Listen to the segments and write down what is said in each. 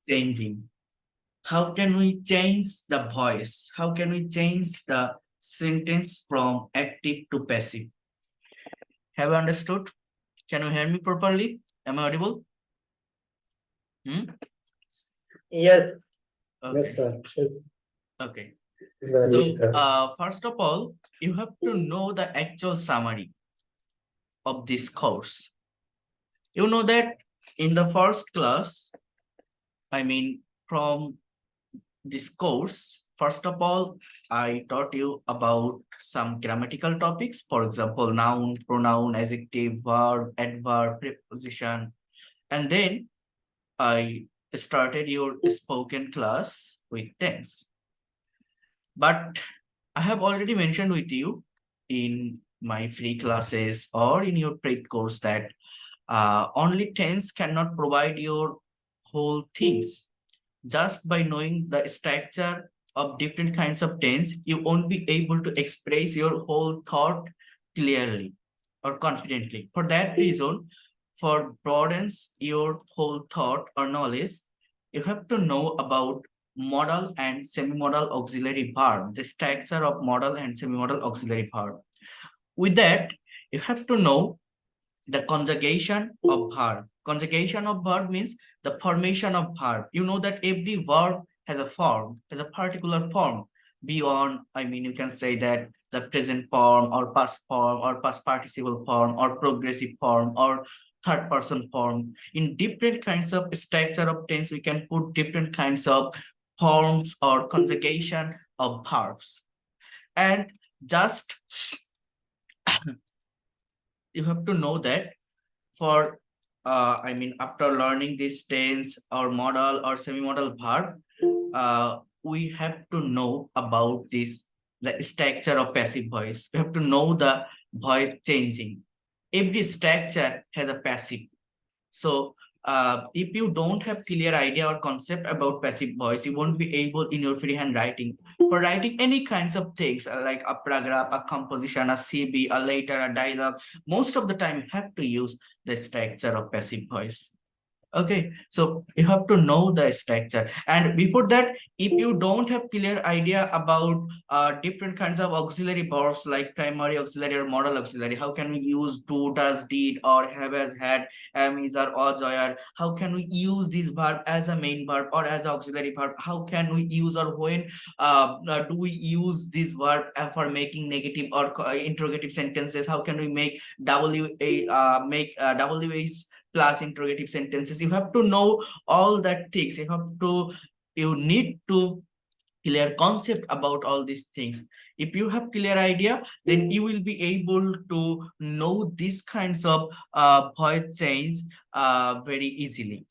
changing. How can we change the voice? How can we change the sentence from active to passive? Have you understood? Can you hear me properly? Am I audible? Yes, Okay. sir. Okay. Very So, sir. first of all, you have to know the actual summary of this course. You know that in the first class, from this course, first of all, I taught you about some grammatical topics, for example, noun, pronoun, adjective, verb, adverb, preposition, and then I started your spoken class with tense. But I have already mentioned with you in my free classes or in your paid course that only tense cannot provide your whole things. Just by knowing the structure of different kinds of tense, you won't be able to express your whole thought clearly or confidently. For that reason, for broadens your whole thought or knowledge, you have to know about modal and semi-modal auxiliary verb, the structure of modal and semi-modal auxiliary verb. With that, you have to know the conjugation of verb. Conjugation of verb means the formation of verb. You know that every verb has a form, has a particular form. Beyond, you can say that the present form or past participle form or progressive form or third person form. In different kinds of structure of tense, we can put different kinds of forms or conjugation of verbs. And just you have to know that for after learning this tense or modal or semi-modal verb, we have to know about this, the structure of passive voice. We have to know the voice changing. Every structure has a passive. So if you don't have clear idea or concept about passive voice, you won't be able in your freehand writing. For writing any kinds of things like a paragraph, a composition, a CV, a letter, a dialogue, most of the time you have to use the structure of passive voice. Okay, so you have to know the structure, and before that, if you don't have clear idea about different kinds of auxiliary verbs like primary auxiliary or modal auxiliary, how can we use do, does, did, or have, as, had, am, is, or joy, or how can we use this verb as a main verb or as auxiliary verb, how can we use, or when do we use this verb for making negative or interrogative sentences, how can we make WH plus interrogative sentences. You have to know all that things. You need to clear concept about all these things. If you have clear idea, then you will be able to know these kinds of voice change very easily.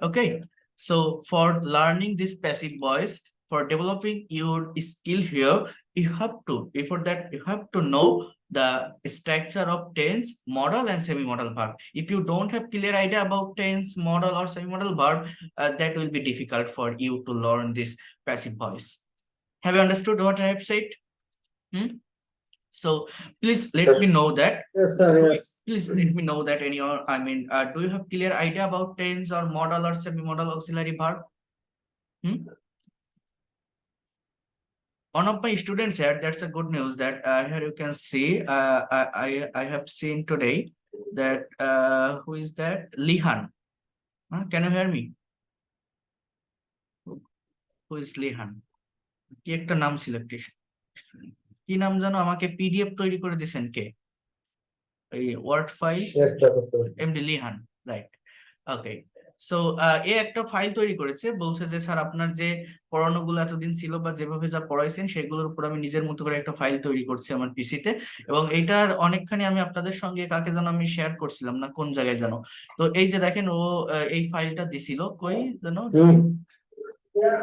Okay, so for learning this passive voice, for developing your skill here, you have to, before that, you have to know the structure of tense, modal, and semi-modal verb. If you don't have clear idea about tense, modal, or semi-modal verb, that will be difficult for you to learn this passive voice. Have you understood what I have said? So please let me know that. Yes, sir. Yes. Please let me know that in your, do you have clear idea about tense or modal or semi-modal auxiliary verb? One of my students said that's a good news that here you can see I have seen today that who is that? Lihan. Can you hear me? Who is Lihan? কি একটা নাম সিলেক্টেশন কি নাম জানো আমাকে PDF তৈরি করে দিবেন কে এই ওয়ার্ড ফাইল এমডি লিহান রাইট ওকে সো এই একটা ফাইল তৈরি করেছে বলছে যে স্যার আপনার যে পড়ানোগুলো এতদিন ছিল বা যেভাবে যা পড়াইছেন সেগুলোর উপর আমি নিজের মতো করে একটা ফাইল তৈরি করছি আমার পিসিতে এবং এইটার অনেকখানি আমি আপনাদের সঙ্গে কাকে যেন আমি শেয়ার করছিলাম না কোন জায়গায় জানো তো এই যে দেখেন ও এই ফাইলটা দিছিল কই জানো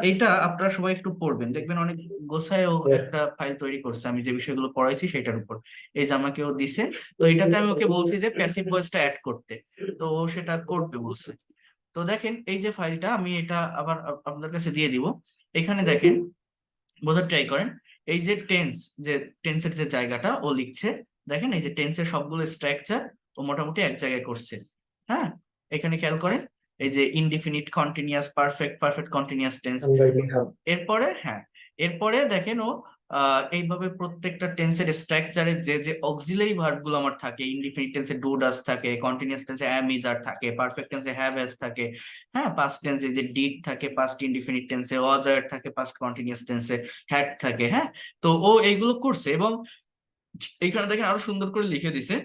এইটা আপনারা সবাই একটু পড়বেন দেখবেন অনেক গোছায়ও একটা ফাইল তৈরি করছে আমি যে বিষয়গুলো পড়াইছি সেটার উপর এই যে আমাকে ও দিছে তো এটাতে আমি ওকে বলছি যে প্যাসিভ ভয়েসটা অ্যাড করতে তো ও সেটা করবে বলছে তো দেখেন এই যে ফাইলটা আমি এটা আবার আপনাদের কাছে দিয়ে দিব এখানে দেখেন বোঝার ট্রাই করেন এই যে টেন্সের যে জায়গাটা ও লিখছে দেখেন এই যে টেন্সের সবগুলো স্ট্রাকচার ও মোটামুটি এক জায়গায় করছে হ্যাঁ এখানে খেয়াল করেন এই যে indefinite continuous, perfect, perfect continuous tense. already have. এরপরে এরপরে দেখেন ও এইভাবে প্রত্যেকটা টেন্সের স্ট্রাকচারে যে যে অক্সিলারি ভার্ব গুলো আমার থাকে, ইনডিফিনিট টেন্সে ডু ডাজ থাকে, কন্টিনিউয়াস টেন্সে অ্যাম ইজ আর থাকে, পারফেক্ট টেন্সে হ্যাভ হ্যাজ থাকে, হ্যাঁ, পাস্ট টেন্সে যে ডিড থাকে, পাস্ট ইনডিফিনিট টেন্সে ওয়াজ আর থাকে, পাস্ট কন্টিনিউয়াস টেন্সে হ্যাড থাকে, হ্যাঁ। তো ও এইগুলো করছে এবং এইখানে দেখেন আরো সুন্দর করে লিখে দিছে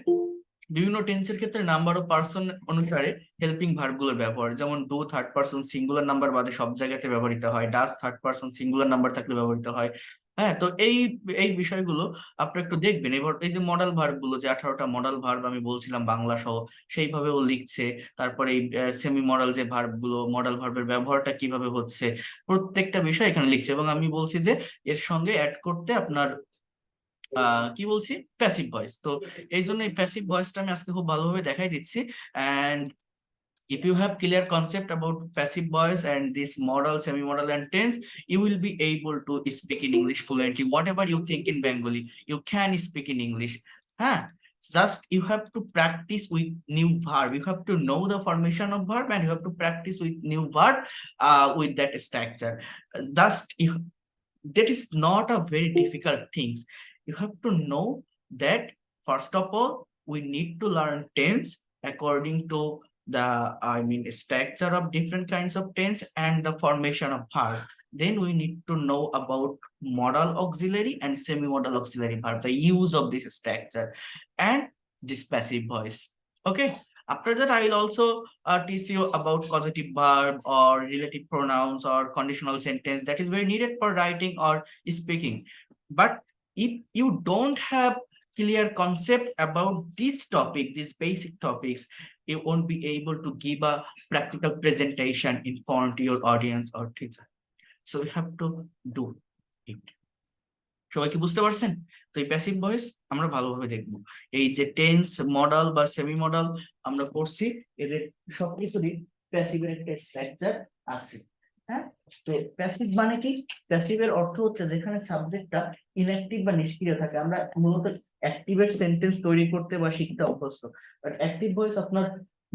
বিভিন্ন টেন্সের ক্ষেত্রে নাম্বার অফ পার্সন অনুসারে হেল্পিং ভার্ব গুলোর ব্যবহার, যেমন do third person singular number বাদে সব জায়গাতে ব্যবহৃত হয়, does third person singular number থাকলে ব্যবহৃত হয়, হ্যাঁ। তো এই এই বিষয়গুলো আপনি একটু দেখবেন। এবার এই যে মডাল ভার্ব গুলো, যে 18টা মডাল ভার্ব আমি বলছিলাম বাংলা সহ, সেইভাবে ও লিখছে। তারপরে এই সেমি মডাল যে ভার্ব গুলো, মডাল ভার্বের ব্যবহারটা কিভাবে হচ্ছে, প্রত্যেকটা বিষয় এখানে লিখছে। এবং আমি বলছি যে এর সঙ্গে অ্যাড করতে আপনার কি বলছি, প্যাসিভ ভয়েস। তো এই জন্য এই প্যাসিভ ভয়েসটা আমি আজকে খুব ভালোভাবে দেখাই দিচ্ছি। And if you have clear concept about passive voice and this modal, semi modal and tense, you will be able to speak in English fluently. Whatever you think in Bengali, you can speak in English. Huh? Just you have to practice with new verb. You have to know the formation of verb and you have to practice with new verb with that structure. Just that is not a very difficult things. You have to know that first of all we need to learn tense according to the structure of different kinds of tense and the formation of verb. Then we need to know about modal auxiliary and semi-modal auxiliary verb, the use of this structure and this passive voice. Okay, after that I will also teach you about causative verb or relative pronouns or conditional sentence that is very needed for writing or speaking. But if you don't have clear concept about this topic, these basic topics, you won't be able to give a practical presentation in front of your audience or teacher. So you have to do it. সবাই কি বুঝতে পারছেন? তো এই passive voice আমরা ভালোভাবে দেখব। এই যে টেন্স, মডাল বা সেমি মডাল আমরা পড়ছি, এদের সবকিছুরই প্যাসিভের একটা স্ট্রাকচার আছে, হ্যাঁ। তো প্যাসিভ মানে কি? প্যাসিভের অর্থ হচ্ছে যেখানে সাবজেক্টটা ইনঅ্যাক্টিভ বা নিষ্ক্রিয় থাকে। আমরা মূলত অ্যাক্টিভের সেন্টেন্স তৈরি করতে বা শিখতে অভ্যস্ত, বাট অ্যাক্টিভ ভয়েস আপনার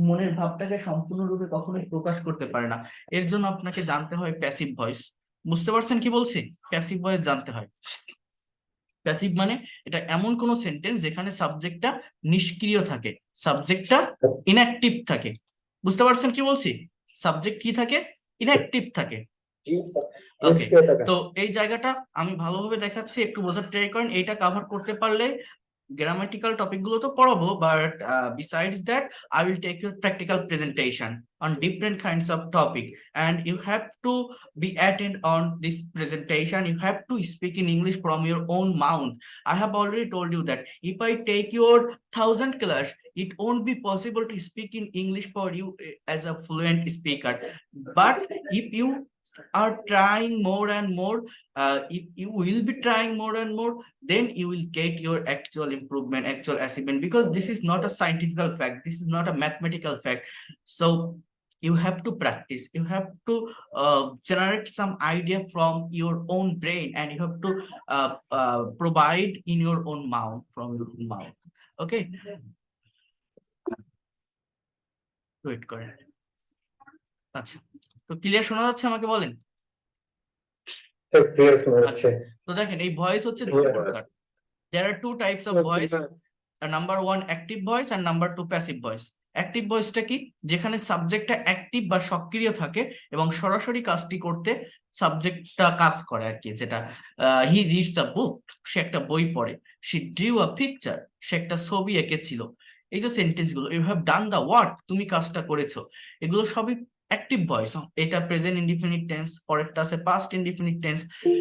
মনের ভাবটাকে সম্পূর্ণরূপে কখনোই প্রকাশ করতে পারে না। এর জন্য আপনাকে জানতে হয় প্যাসিভ ভয়েস। বুঝতে পারছেন কি বলছি? প্যাসিভ ভয়েস জানতে হয়। প্যাসিভ মানে এটা এমন কোন সেন্টেন্স যেখানে সাবজেক্টটা নিষ্ক্রিয় থাকে, সাবজেক্টটা ইনঅ্যাক্টিভ থাকে। বুঝতে পারছেন কি বলছি? সাবজেক্ট কি থাকে? ইনঅ্যাক্টিভ থাকে। ওকে, তো এই জায়গাটা আমি ভালোভাবে দেখাচ্ছি, একটু বোঝার ট্রাই করেন। এইটা কভার করতে পারলে grammatical topic গুলো তো পড়াবো, but besides that I will take your practical presentation on different kinds of topic and you have to be attend on this presentation. You have to speak in English from your own mouth. I have already told you that if I take your 1000 class, it won't be possible to speak in English for you as a fluent speaker. But if you are trying more and more, if you will be trying more and more, then you will get your actual improvement, actual achievement, because this is not a scientific fact, this is not a mathematical fact. So you have to practice, you have to generate some idea from your own brain and you have to provide in your own mouth, from your own mouth. Okay, wait করেন। আচ্ছা, তো clear শোনা যাচ্ছে? আমাকে বলেন। আচ্ছা, তো দেখেন এই ভয়েস হচ্ছে দুই প্রকার। There are two types of voice. Number one active voice and number two passive voice. Active ভয়েসটা কি? যেখানে সাবজেক্টটা অ্যাক্টিভ বা সক্রিয় থাকে এবং সরাসরি কাজটি করতে সাবজেক্টটা কাজ করে আর কি। যেটা হি রিডস আ বুক, সে একটা বই পড়ে। শি ড্রিউ আ পিকচার, সে একটা ছবি এঁকেছিল। এই যে সেন্টেন্স গুলো, you have done the work, তুমি কাজটা করেছো, এগুলো সবই অ্যাক্টিভ ভয়েস। এটা প্রেজেন্ট ইনডিফিনিট টেন্স, পরেরটা আছে পাস্ট ইনডিফিনিট টেন্স,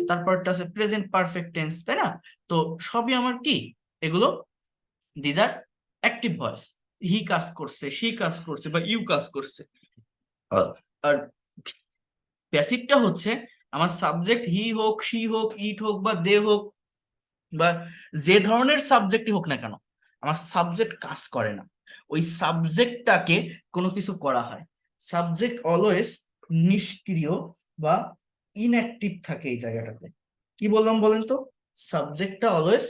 তারপরটা আছে প্রেজেন্ট পারফেক্ট টেন্স, তাই না? তো সবই আমার কি, এগুলো দিজ আর অ্যাক্টিভ ভয়েস। হি কাজ করছে, শি কাজ করছে বা ইউ কাজ করছে। আর প্যাসিভটা হচ্ছে আমার সাবজেক্ট হি হোক, শি হোক, ইট হোক বা দে হোক বা যে ধরনের সাবজেক্টই হোক না কেন, আমার সাবজেক্ট কাজ করে না, ওই সাবজেক্টটাকে কোনো কিছু করা হয়। সাবজেক্ট অলওয়েজ নিষ্ক্রিয় বা ইনঅ্যাক্টিভ থাকে এই জায়গাটাতে। কি বললাম বলেন তো? সাবজেক্টটা অলওয়েজ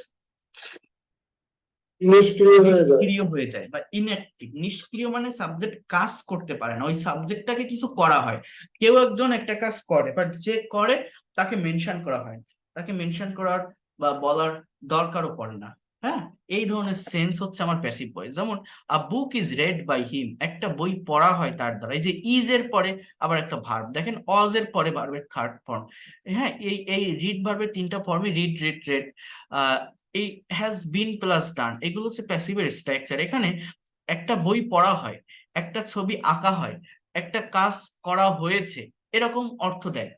নিষ্ক্রিয় হয়ে যায়। নিষ্ক্রিয় হয়ে যায় বা ইনঅ্যাক্টিভ। নিষ্ক্রিয় মানে সাবজেক্ট কাজ করতে পারে না, ওই সাবজেক্টটাকে কিছু করা হয়, কেউ একজন একটা কাজ করে বাট যে করে তাকে মেনশন করা হয়, তাকে মেনশন করার বা বলার দরকারও পড়ে না। হ্যাঁ, এই ধরনের সেন্স হচ্ছে আমার প্যাসিভ ভয়েস। যেমন a book is read by him, একটা বই পড়া হয় তার দ্বারা। এই যে ইজ এর পরে আবার একটা ভার্ব, দেখেন অজ এর পরে ভার্বের থার্ড ফর্ম। হ্যাঁ, এই এই রিড ভার্বের তিনটা ফর্মে, রিড রিড রেড, এই হ্যাজ বিন প্লাস ডান, এগুলো হচ্ছে প্যাসিভের স্ট্রাকচার। এখানে একটা বই পড়া হয়, একটা ছবি আঁকা হয়, একটা কাজ করা হয়েছে, এরকম অর্থ দেয়।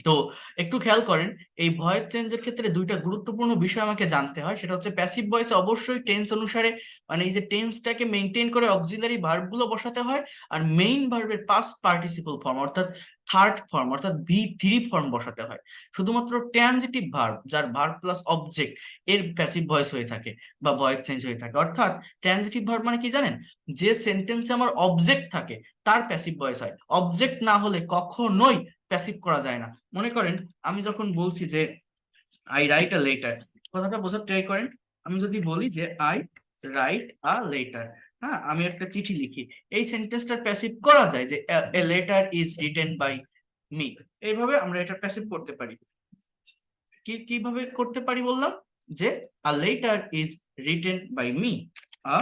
তো একটু খেয়াল করেন, এই ভয়েস চেঞ্জের ক্ষেত্রে দুইটা গুরুত্বপূর্ণ বিষয় আমাকে জানতে হয়। সেটা হচ্ছে প্যাসিভ ভয়েসে অবশ্যই টেন্স অনুসারে, মানে এই যে টেন্সটাকে মেনটেন করে অক্সিলারি ভার্ব গুলো বসাতে হয়, আর মেইন ভার্বের পাস্ট পার্টিসিপল ফর্ম অর্থাৎ থার্ড ফর্ম অর্থাৎ V3 ফর্ম বসাতে হয়। শুধুমাত্র ট্রানজিটিভ ভার্ব যার ভার্ব প্লাস অবজেক্ট এর প্যাসিভ ভয়েস হয়ে থাকে বা ভয়েস চেঞ্জ হয়ে থাকে। অর্থাৎ ট্রানজিটিভ ভার্ব মানে কি জানেন, যে সেন্টেন্সে আমার অবজেক্ট থাকে তার প্যাসিভ ভয়েস হয়, অবজেক্ট না হলে কখনোই প্যাসিভ করা যায় না। মনে করেন আমি যখন বলছি যে আই রাইট আ লেটার, কথাটা বোঝার ট্রাই করেন। আমি যদি বলি যে আই রাইট আ লেটার, হ্যাঁ আমি একটা চিঠি লিখি, এই সেন্টেন্সটার প্যাসিভ করা যায় যে a letter is written by me. এইভাবে আমরা এটা প্যাসিভ করতে পারি। কিভাবে করতে পারি বললাম, যে a letter is written by me, a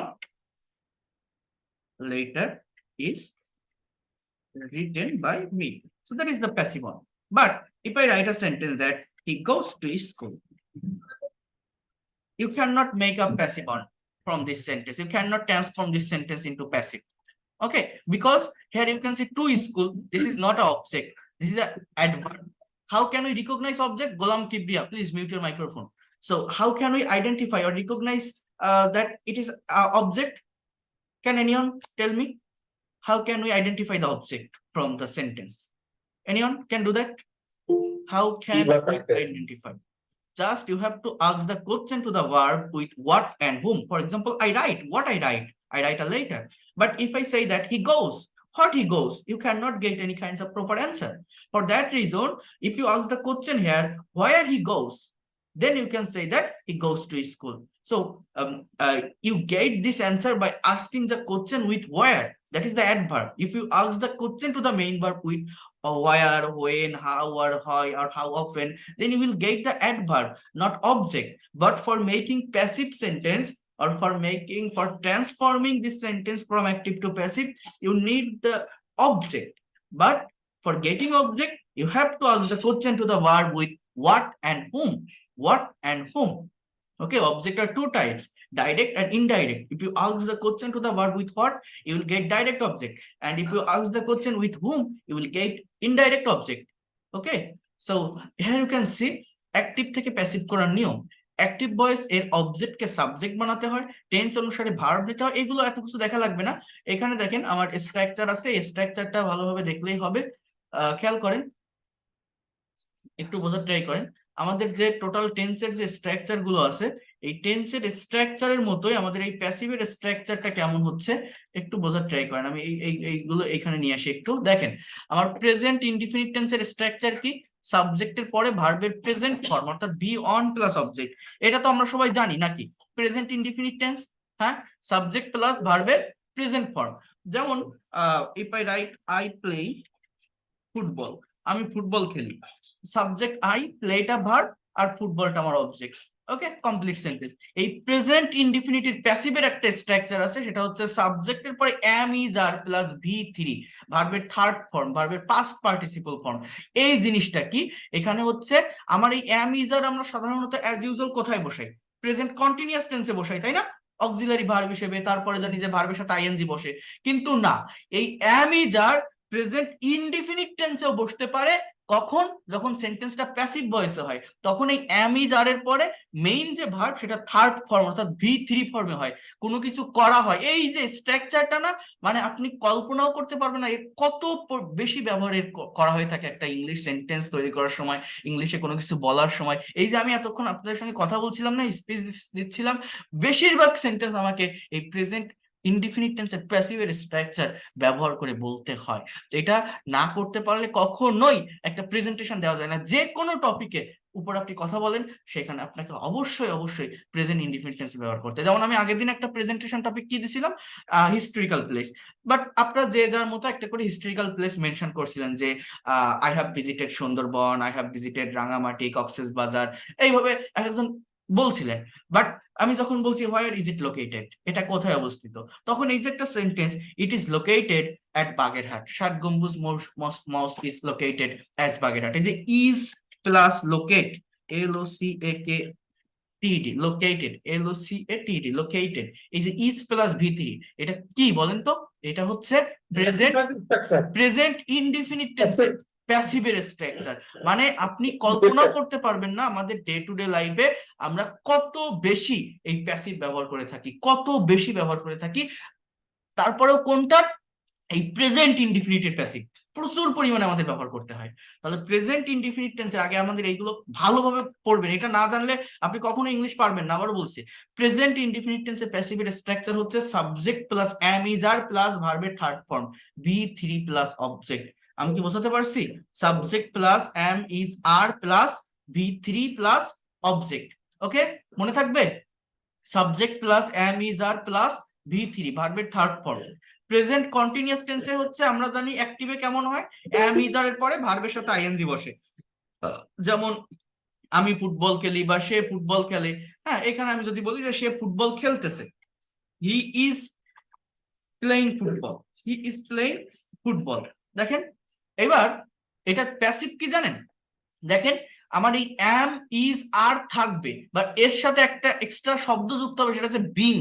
letter is written by me. So that is the passive one. But if I write a sentence that he goes to school, you cannot make a passive one from this sentence. You cannot transform this sentence into passive. Okay, because here you can see to school. This is not an object. This is an adverb. How can we recognize object? Golam Kibriya, please mute your microphone. So how can we identify or recognize that it is an object? Can anyone tell me? How can we identify the object from the sentence? Anyone can do that? How can we identify? Just you have to ask the question to the verb with what and whom. For example, I write. What I write? I write a letter. But if I say that he goes, what he goes, you cannot get any kinds of proper answer. For that reason, if you ask the question here, where he goes, then you can say that he goes to school. So you get this answer by asking the question with where. That is the adverb. If you ask the question to the main verb with where, when, how, or how, or how often, then you will get the adverb, not object. But for making passive sentence, or for transforming this sentence from active to passive, you need the object. But for getting object, you have to ask the question to the verb with what and whom. What and whom. Okay, object are two types, direct and indirect. If you ask the question to the verb with what, you will get direct object, and if you ask the question with whom, you will get indirect object. Okay, so here you can see active থেকে passive করার নিয়ম। Active voice এর object কে subject বানাতে হয়, tense অনুসারে verb নিতে হয়, এগুলো এত কিছু দেখা লাগবে না। এখানে দেখেন আমার স্ট্রাকচার আছে, এই স্ট্রাকচারটা ভালোভাবে দেখলেই হবে। খেয়াল করেন, একটু বোঝার ট্রাই করেন। আমাদের যে টোটাল টেন্সের যে স্ট্রাকচার গুলো আছে, এই টেন্সের স্ট্রাকচারের মতোই আমাদের এই প্যাসিভের স্ট্রাকচারটা কেমন হচ্ছে একটু বোঝার ট্রাই করেন। আমি এইগুলো এখানে নিয়ে আসি। একটু দেখেন, আমার প্রেজেন্ট ইনডিফিনিট টেন্সের স্ট্রাকচার কি, সাবজেক্টের পরে ভার্বের প্রেজেন্ট ফর্ম অর্থাৎ বি অন প্লাস অবজেক্ট। এটা তো আমরা সবাই জানি নাকি, প্রেজেন্ট ইনডিফিনিট টেন্স, হ্যাঁ সাবজেক্ট প্লাস ভার্বের প্রেজেন্ট ফর্ম। যেমন if I right I play football, আমি ফুটবল খেলি, সাবজেক্ট আই, প্লেটা ভার্ব, আর ফুটবলটা আমার অবজেক্ট। ওকে, কমপ্লিট সেন্টেন্স। এই প্রেজেন্ট ইনডিফিনিটিভ প্যাসিভের একটা স্ট্রাকচার আছে, সেটা হচ্ছে সাবজেক্টের পরে M is are plus V3, ভার্বের থার্ড ফর্ম, ভার্বের পাস্ট পার্টিসিপল ফর্ম। এই জিনিসটা কি, এখানে হচ্ছে আমার এই এম ইজ আর আমরা সাধারণত অ্যাজ ইউজুয়াল কোথায় বসাই, প্রেজেন্ট কন্টিনিউয়াস টেন্সে বসাই, তাই না, অক্সিলারি ভার্ব হিসেবে, তারপরে জানি যে ভার্বের সাথে আইএনজি বসে। কিন্তু না, এই am is are present indefinite টেন্সেও বসতে পারে। কখন, যখন সেন্টেন্সটা প্যাসিভ ভয়েসে হয়, তখন এই এম ইজ আর এর পরে মেইন যে ভার্ব সেটা থার্ড ফর্ম অর্থাৎ V3 ফর্মে হয়, কোনো কিছু করা হয়। এই যে স্ট্রাকচারটা না, মানে আপনি কল্পনাও করতে পারবেন না এর কত বেশি ব্যবহার করা হয়ে থাকে একটা ইংলিশ সেন্টেন্স তৈরি করার সময়, ইংলিশে কোনো কিছু বলার সময়। এই যে আমি এতক্ষণ আপনাদের সঙ্গে কথা বলছিলাম না, স্পিচ দিচ্ছিলাম, বেশিরভাগ সেন্টেন্স আমাকে এই প্রেজেন্ট ইনডিফিনিট টেন্সের প্যাসিভের স্ট্রাকচার ব্যবহার করে বলতে হয়। এটা না করতে পারলে কখনোই একটা প্রেজেন্টেশন দেওয়া যায় না। যে কোনো টপিকে উপর আপনি কথা বলেন, সেখানে আপনাকে অবশ্যই অবশ্যই প্রেজেন্ট ইনডিফিনিট টেন্স ব্যবহার করতে। যেমন আমি আগের দিন একটা প্রেজেন্টেশন টপিক কি দিছিলাম, হিস্টোরিক্যাল প্লেস, বাট আপনারা যে যার মতো একটা করে হিস্টোরিক্যাল প্লেস মেনশন করছিলেন যে I have visited Sundarban, I have visited Rangamati, Cox's বাজার, এইভাবে একজন বলছিলেন। বাট আমি যখন বলছি হোয়ার ইজ ইট লোকেটেড, এটা কোথায় অবস্থিত, তখন এই যে একটা sentence, it is located at Bagerhat, Shat Gombuj mosque is located as Bagerhat, এই যে is plus locate, LOCATED, located, LOCATED, located, এই যে ইজ প্লাস V3, এটা কি বলেন তো? এটা হচ্ছে প্রেজেন্ট ইনডিফিনিট টেন্সের প্যাসিভের স্ট্রাকচার। মানে আপনি কল্পনা করতে পারবেন না আমাদের ডে টু ডে লাইফে আমরা কত বেশি এই প্যাসিভ ব্যবহার করে থাকি, কত বেশি ব্যবহার করে থাকি। তারপরেও কোনটার? এই প্রেজেন্ট ইনডিফিনিটের প্যাসিভ প্রচুর পরিমাণে আমাদের ব্যবহার করতে হয়। তাহলে প্রেজেন্ট ইনডিফিনিট টেন্সের আগে আমাদের এইগুলো ভালোভাবে পড়বেন, এটা না জানলে আপনি কখনো ইংলিশ পারবেন না। আবারও বলছি, প্রেজেন্ট ইনডিফিনিট টেন্সের প্যাসিভের স্ট্রাকচার হচ্ছে subject plus am is are plus ভার্বের third form V3 plus object. আমি কি বোঝাতে পারছি? Subject plus am is are plus V3 plus object. Okay, মনে থাকবে? Subject plus am is are plus V3 ভার্বের থার্ড ফর্ম। প্রেজেন্ট কন্টিনিউয়াস টেন্সে হচ্ছে আমরা জানি অ্যাক্টিভে কেমন হয়, এম ইজ আর এর পরে ভার্বের সাথে আইএনজি বসে। যেমন আমি ফুটবল খেলি বা সে ফুটবল খেলে। হ্যাঁ, এখানে আমি যদি বলি যে সে ফুটবল খেলতেছে, he is playing football, he is playing football. দেখেন এবার এটার প্যাসিভ কি জানেন? দেখেন আমার এই এম ইজ আর থাকবে, বাট এর সাথে একটা এক্সট্রা শব্দ যুক্ত হবে, সেটা হচ্ছে বিং,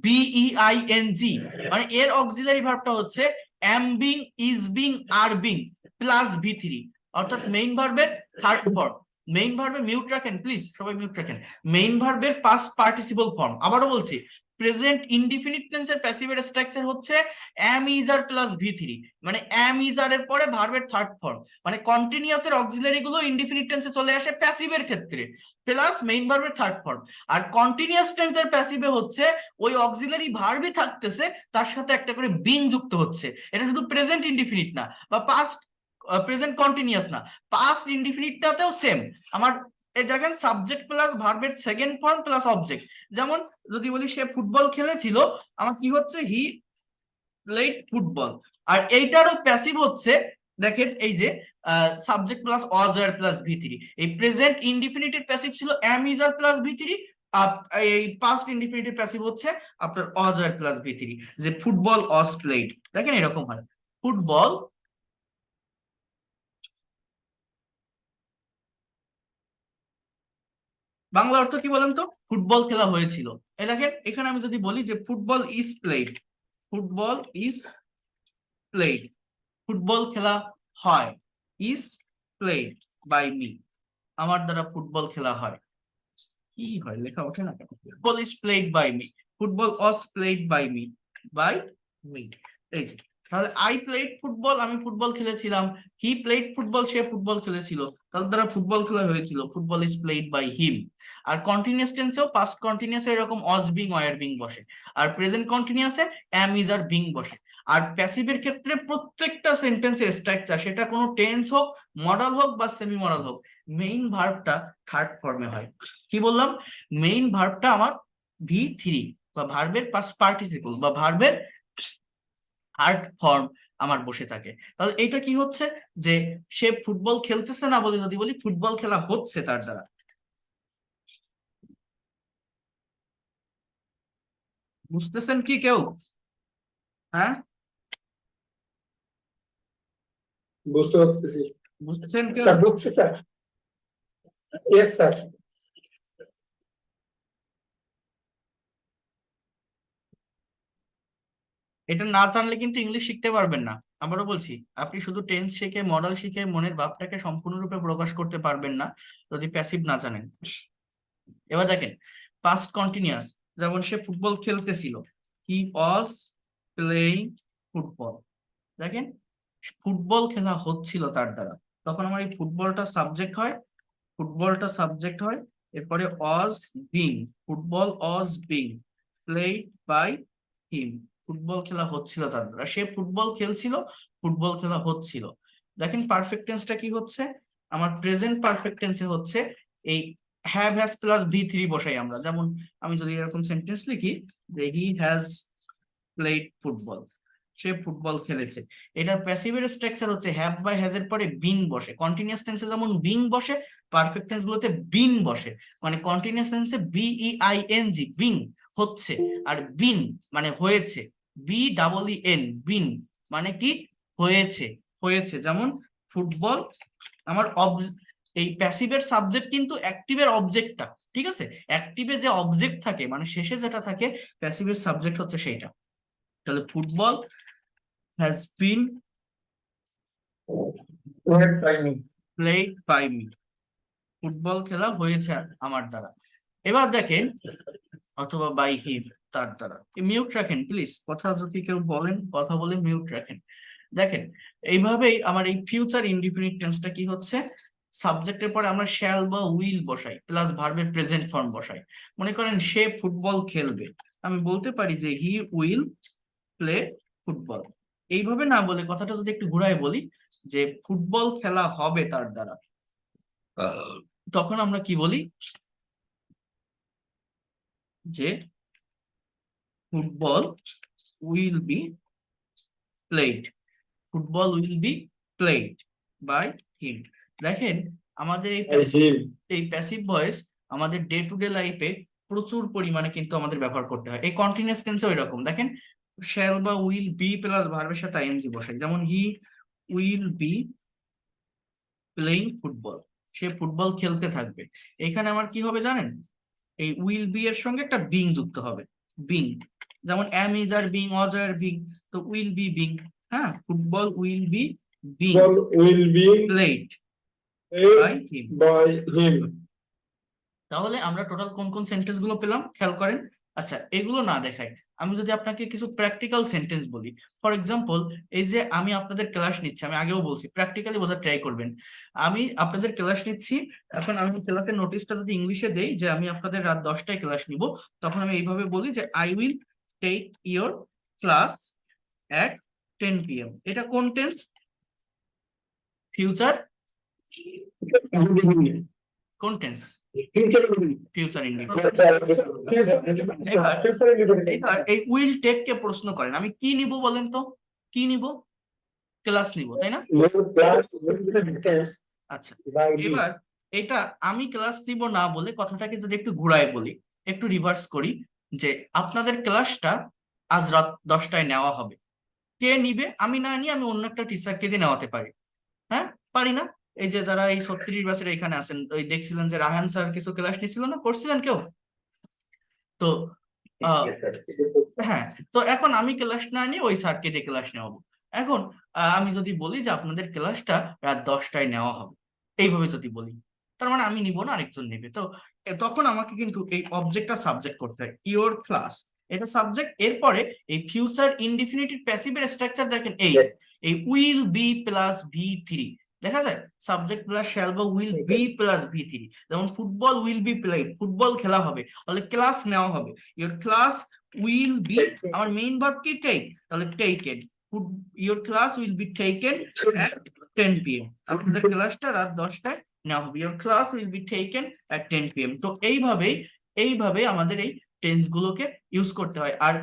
BEING। মানে এর অক্সিলারি ভার্বটা হচ্ছে am being, is being, are being plus V3, অর্থাৎ মেইন ভার্বের থার্ড ফর্ম। মেইন ভার্বে মিউট রাখেন প্লিজ, সবাই মিউট রাখেন। মেইন ভার্বের পাস্ট পার্টিসিপল ফর্ম। আবারও বলছি, প্রেজেন্ট ইনডিফিনিট টেন্সের প্যাসিভের স্ট্রাকচার হচ্ছে am is are plus V3, মানে এম ইজ আর এর পরে ভার্বের থার্ড ফর্ম, মানে কন্টিনিউয়াস এর অক্সিলারি গুলো ইনডিফিনিট টেন্সে চলে আসে প্যাসিভের ক্ষেত্রে, প্লাস মেইন ভার্বের থার্ড ফর্ম। আর কন্টিনিউয়াস টেন্সের প্যাসিভে হচ্ছে ওই অক্সিলারি ভার্বই থাকতেছে, তার সাথে একটা করে বিং যুক্ত হচ্ছে। এটা শুধু প্রেজেন্ট ইনডিফিনিট না বা পাস্ট প্রেজেন্ট কন্টিনিউয়াস না, পাস্ট ইনডিফিনিটটাতেও সেম। আমার দেখেন সাবজেক্ট প্লাস ভার্বের সেকেন্ড ফর্ম প্লাস অবজেক্ট। যেমন যদি বলি সে ফুটবল খেলেছিল, আমার কি হচ্ছে? He played football. আর এইটারও প্যাসিভ হচ্ছে, দেখেন এই যে subject plus was were plus V3। এই প্রেজেন্ট ইনডিফিনিটের প্যাসিভ ছিল am is are plus V3, এই পাস্ট ইনডিফিনিটের প্যাসিভ হচ্ছে আপনার ওয়াজ ওয়্যার প্লাস V3। যে ফুটবল ওয়াজ প্লেড, দেখেন এরকম হয়, ফুটবল বাংলা অর্থ কি বলেন তো? ফুটবল খেলা হয়েছিল। এই দেখেন এখানে আমি যদি বলি যে football is played, football is played, football খেলা হয়, ইজ প্লেড বাই মি, আমার দ্বারা ফুটবল খেলা হয়। কি হয়, লেখা ওঠে না কেন? Football is played by me, football was played by me, by me. এই যে তাহলে আই প্লেড ফুটবল, আমি ফুটবল খেলেছিলাম, হি প্লেড ফুটবল, সে ফুটবল খেলেছিল, তার দ্বারা ফুটবল খেলা হয়েছিল, football is played by him. আর কন্টিনিউয়াস টেন্সেও পাস্ট কন্টিনিউয়াসে এরকম ওয়াজ বিং, ওয়্যার বিং বসে, আর প্রেজেন্ট কন্টিনিউয়াসে এম ইজ আর বিং বসে। আর প্যাসিভের ক্ষেত্রে প্রত্যেকটা সেন্টেন্সের স্ট্রাকচার, সেটা কোনো টেন্স হোক, মডাল হোক বা সেমি মডাল হোক, মেইন ভার্বটা থার্ড ফর্মে হয়। কি বললাম? মেইন ভার্বটা আমার V3 বা ভার্বের পাস্ট পার্টিসিপল বা ভার্বের থার্ড ফর্ম আমার বসে থাকে। তাহলে এটা কি হচ্ছে? যে সে ফুটবল খেলতেছে না বলে যদি বলি ফুটবল খেলা হচ্ছে তার দ্বারা। বুঝতেছেন কি কেউ? হ্যাঁ, বুঝতে পারতেছি বুঝতেছেন কেউ? স্যার, বুঝছি স্যার। Yes sir. এটা না জানলে কিন্তু ইংলিশ শিখতে পারবেন না। আবারও বলছি, আপনি শুধু টেন্স শিখে মডেল শিখে মনের ভাবটাকে সম্পূর্ণরূপে প্রকাশ করতে পারবেন না যদি প্যাসিভ না জানেন। এবার দেখেন পাস্ট কন্টিনিউয়াস, যেমন সে ফুটবল খেলতেছিল, হি ওয়াজ প্লেইং ফুটবল। দেখেন ফুটবল খেলা হচ্ছিল তার দ্বারা, তখন আমার এই ফুটবলটা সাবজেক্ট হয়, ফুটবলটা সাবজেক্ট হয়, এরপরে was being, football was being played by him, football খেলা হচ্ছিল তার দ্বারা, সে ফুটবল খেলছিল, ফুটবল খেলা হচ্ছিল। দেখেন পারফেক্ট টেন্সটা কি হচ্ছে আমার? প্রেজেন্ট পারফেক্ট টেন্সে হচ্ছে এই হ্যাভ হ্যাজ প্লাস V3 বসাই আমরা। যেমন আমি যদি এরকম সেন্টেন্স লিখি যে হি হ্যাজ প্লেড ফুটবল, সে ফুটবল খেলেছে, এটার প্যাসিভের স্ট্রাকচার হচ্ছে হ্যাভ বাই হ্যাজ এর পরে বিন বসে। কন্টিনিউয়াস টেন্সে যেমন বিং বসে, পারফেক্ট টেন্স গুলোতে বিন বসে। মানে কন্টিনিউয়াস টেন্সে BEING বিং হচ্ছে, আর বিন মানে হয়েছে, BEEN বিন মানে কি হয়েছে, হয়েছে। যেমন ফুটবল আমার এই প্যাসিভের সাবজেক্ট কিন্তু অ্যাক্টিভের অবজেক্টটা, ঠিক আছে? অ্যাক্টিভে যে অবজেক্ট থাকে মানে শেষে যেটা থাকে, প্যাসিভের সাবজেক্ট হচ্ছে সেইটা। তাহলে football has been played by me, football খেলা হয়েছে আমার দ্বারা। এবার দেখেন, অথবা বাই হিম, তার দ্বারা। মিউট রাখেন প্লিজ, কথা যদি কেউ বলেন কথা বলে মিউট রাখেন। দেখেন এইভাবেই আমার এই ফিউচার ইনডিফিনিট টেন্সটা কি হচ্ছে, সাবজেক্টের পরে আমরা শ্যাল বা উইল বসাই প্লাস ভার্বের প্রেজেন্ট ফর্ম বসাই। মনে করেন সে ফুটবল খেলবে, আমি বলতে পারি যে হি উইল প্লে ফুটবল। এইভাবে না বলে কথাটা যদি একটু ঘুরায় বলি যে ফুটবল খেলা হবে তার দ্বারা, তখন আমরা কি বলি যে football will be played, football will be played by him. দেখেন আমাদের এই প্যাসিভ ভয়েস আমাদের ডে টু ডে লাইফে প্রচুর পরিমাণে কিন্তু আমাদের ব্যবহার করতে হয়। এই কন্টিনিউয়াস টেন্সেও এরকম, দেখেন শ্যাল বা উইল বি প্লাস ভার্বের সাথে আইএনজি বসাই। যেমন he will be playing football, সে ফুটবল খেলতে থাকবে। এখানে আমার কি হবে জানেন, এই উইল বি এর সঙ্গে একটা বিং যুক্ত হবে, বিং। যেমন am is are being, was are being, তো উইল বি বিং। হ্যাঁ, football will be being played by him. তাহলে আমরা টোটাল কোন কোন সেন্টেন্স গুলো পেলাম খেয়াল করেন। আচ্ছা, এগুলো না দেখাই, আমি যদি আপনাকে কিছু প্র্যাকটিক্যাল সেন্টেন্স বলি, ফর এক্সাম্পল এই যে আমি আপনাদের ক্লাস নিচ্ছি, আমি আগেও বলছি প্র্যাকটিক্যালি বোঝার ট্রাই করবেন। আমি আপনাদের ক্লাস নিচ্ছি, এখন আমি ক্লাসের নোটিশটা যদি ইংলিশে দেই যে আমি আপনাদের রাত 10টায় ক্লাস নিব, তখন আমি এইভাবে বলি যে I will take your class at 10 PM। এটা কোন টেন্স? ফিউচার। কোন টেন্স? Future indefinite. এবার এই উইল টেক কে প্রশ্ন করেন আমি কি নিব বলেন তো, কি নিব? ক্লাস নিব, তাই না? আচ্ছা, এবার এটা আমি ক্লাস নিব না বলে কথাটাকে যদি একটু ঘুরায় বলি, একটু রিভার্স করি, যে আপনাদের ক্লাসটা আজ রাত 10টায় নেওয়া হবে। কে নিবে? আমি না নিয়ে আমি অন্য একটা টিচারকে দিয়ে নেওয়াতে পারি। হ্যাঁ, পারি না? এই যে যারা এই 36 বছর এখানে আছেন, ওই দেখছিলেন যে রাহান স্যার কিছু ক্লাস নিছিল না, করছিলেন কেউ? তো হ্যাঁ, তো এখন আমি ক্লাস না নিয়ে ওই স্যারকে দিয়ে ক্লাস নেওয়াবো। এখন আমি যদি বলি যে আপনাদের ক্লাসটা রাত 10টায় নেওয়া হবে, এইভাবে যদি বলি, তার মানে আমি নিব না, আরেকজন নেবে। তো তখন আমাকে কিন্তু এই অবজেক্টটা সাবজেক্ট করতে হয়, ইওর ক্লাস এটা সাবজেক্ট। এরপরে এই ফিউচার ইনডিফিনিটিভ প্যাসিভের স্ট্রাকচার দেখেন, এই উইল বি প্লাস V3 দেখা যায়, সাবজেক্ট প্লাস শ্যাল বা উইল বি প্লাস V3। যেমন football will be played, football খেলা হবে, তাহলে ক্লাস নেওয়া হবে, ইওর ক্লাস উইল বি, আমার মেইন ভার্ব কি টেক, তাহলে taken, your class will be taken at 10 PM। আপনাদের ক্লাসটা রাত 10টায় নেওয়া হবে, your class will be taken at 10 PM। তো এইভাবেই আমাদের এই টেন্স গুলোকে ইউজ করতে হয়। আর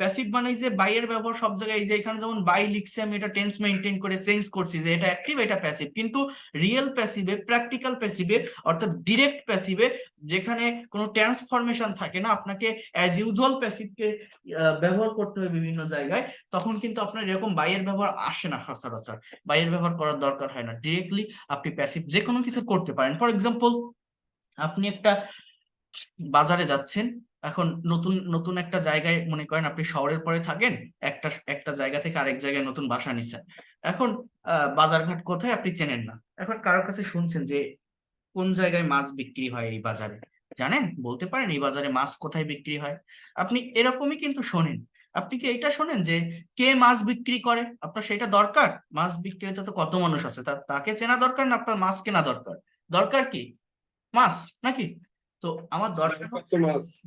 প্যাসিভ মানে যে বাই এর ব্যবহার সব জায়গায়, এই যে এখানে যেমন বাই লিখছে আমি এটা টেন্স মেইনটেইন করে চেঞ্জ করছি যে এটা অ্যাক্টিভ এটা প্যাসিভ, কিন্তু রিয়েল প্যাসিভে, প্র্যাকটিক্যাল প্যাসিভে অর্থাৎ ডিরেক্ট প্যাসিভে যেখানে কোনো ট্রান্সফরমেশন থাকে না, আপনাকে অ্যাজ ইউজুয়াল প্যাসিভকে ব্যবহার করতে হয় বিভিন্ন জায়গায়, তখন কিন্তু আপনার এরকম বাই এর ব্যবহার আসে না সচরাচর, বাই এর ব্যবহার করার দরকার হয় না, ডিরেক্টলি আপনি প্যাসিভ যে কোনো কিছু করতে পারেন। ফর এক্সাম্পল আপনি একটা বাজারে যাচ্ছেন, এখন নতুন নতুন একটা জায়গায়, মনে করেন আপনি শহরের পরে থাকেন, একটা জায়গা থেকে আরেক জায়গায় নতুন বাসা নিছেন। এখন বাজারঘাট কোথায় আপনি চেনেন না, এখন কারোর কাছে শুনছেন যে কোন জায়গায় মাছ বিক্রি হয় এই বাজারে, জানেন? বলতে পারেন এই বাজারে মাছ কোথায় বিক্রি হয়। আপনি এরকমই কিন্তু শোনেন, আপনি কি এটা শোনেন যে কে মাছ বিক্রি করে, আপনার সেটা দরকার? মাছ বিক্রিতে তো কত মানুষ আছে, তাকে চেনা দরকার না আপনার মাছ কেনা দরকার? দরকার কি মাছ নাকি? তো আমার দরকার হচ্ছে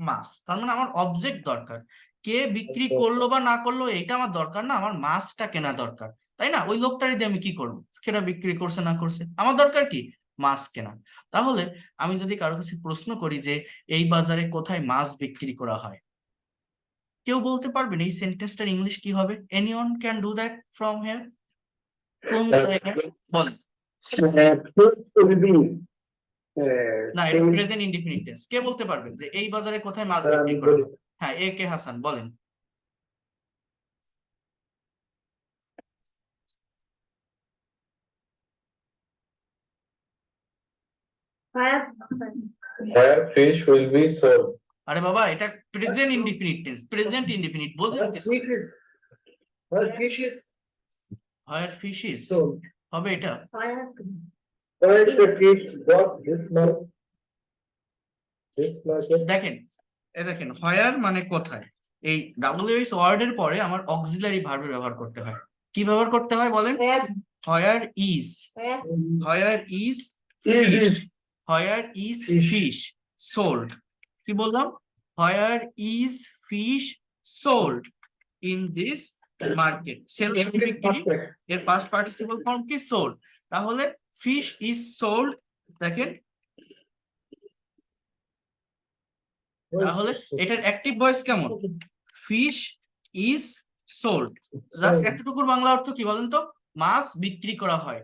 মাছ, তার মানে আমার অবজেক্ট দরকার, কে বিক্রি করলো বা না করলো এটা আমার দরকার না, আমার মাছটা কেনা দরকার, তাই না? ওই লোকটারই দিয়ে আমি কি করবো, সেটা বিক্রি করছে না করছে, আমার দরকার কি মাছ কেনা। তাহলে আমি যদি কারো কাছে প্রশ্ন করি যে এই বাজারে কোথায় মাছ বিক্রি করা হয়, কেউ বলতে পারবেন এই সেন্টেন্সটার ইংলিশ কি হবে? Anyone can do that from here? কোন জায়গায় বলেন? না, এটা প্রেজেন্ট ইনডিফিনিট টেন্স। কে বলতে পারবেন যে এই বাজারে কোথায় মাছ বিক্রি করা হয়? হ্যাঁ, এ কে হাসান বলেন। Where fish will be sold. আরে বাবা, এটা present indefinite tense, present indefinite বোঝেন কিছু? Where fish is where fish is sold. হবে এটা। Where is the fish got this much? This much. দেখেন, দেখেন হোয়ার মানে কোথায়, এই ডাব্লিউএইচ ওয়ার্ডের পরে আমার অক্সিলারি ভার্বের ব্যবহার করতে হয়। কি ব্যবহার করতে হয় বলেন? Where is, where is fish, where is fish sold. কি বললাম? Where is fish sold in this market. Sell বিক্রি, এর পাস্ট পার্টিসিপল ফর্ম কি? সোল্ড। তাহলে ফিশ ইজ সোল্ড, দেখেন তাহলে এটার অ্যাক্টিভ ভয়েস কেমন? Fish is sold. জাস্ট এতটুকুর বাংলা অর্থ কি বলেন তো? মাছ বিক্রি করা হয়,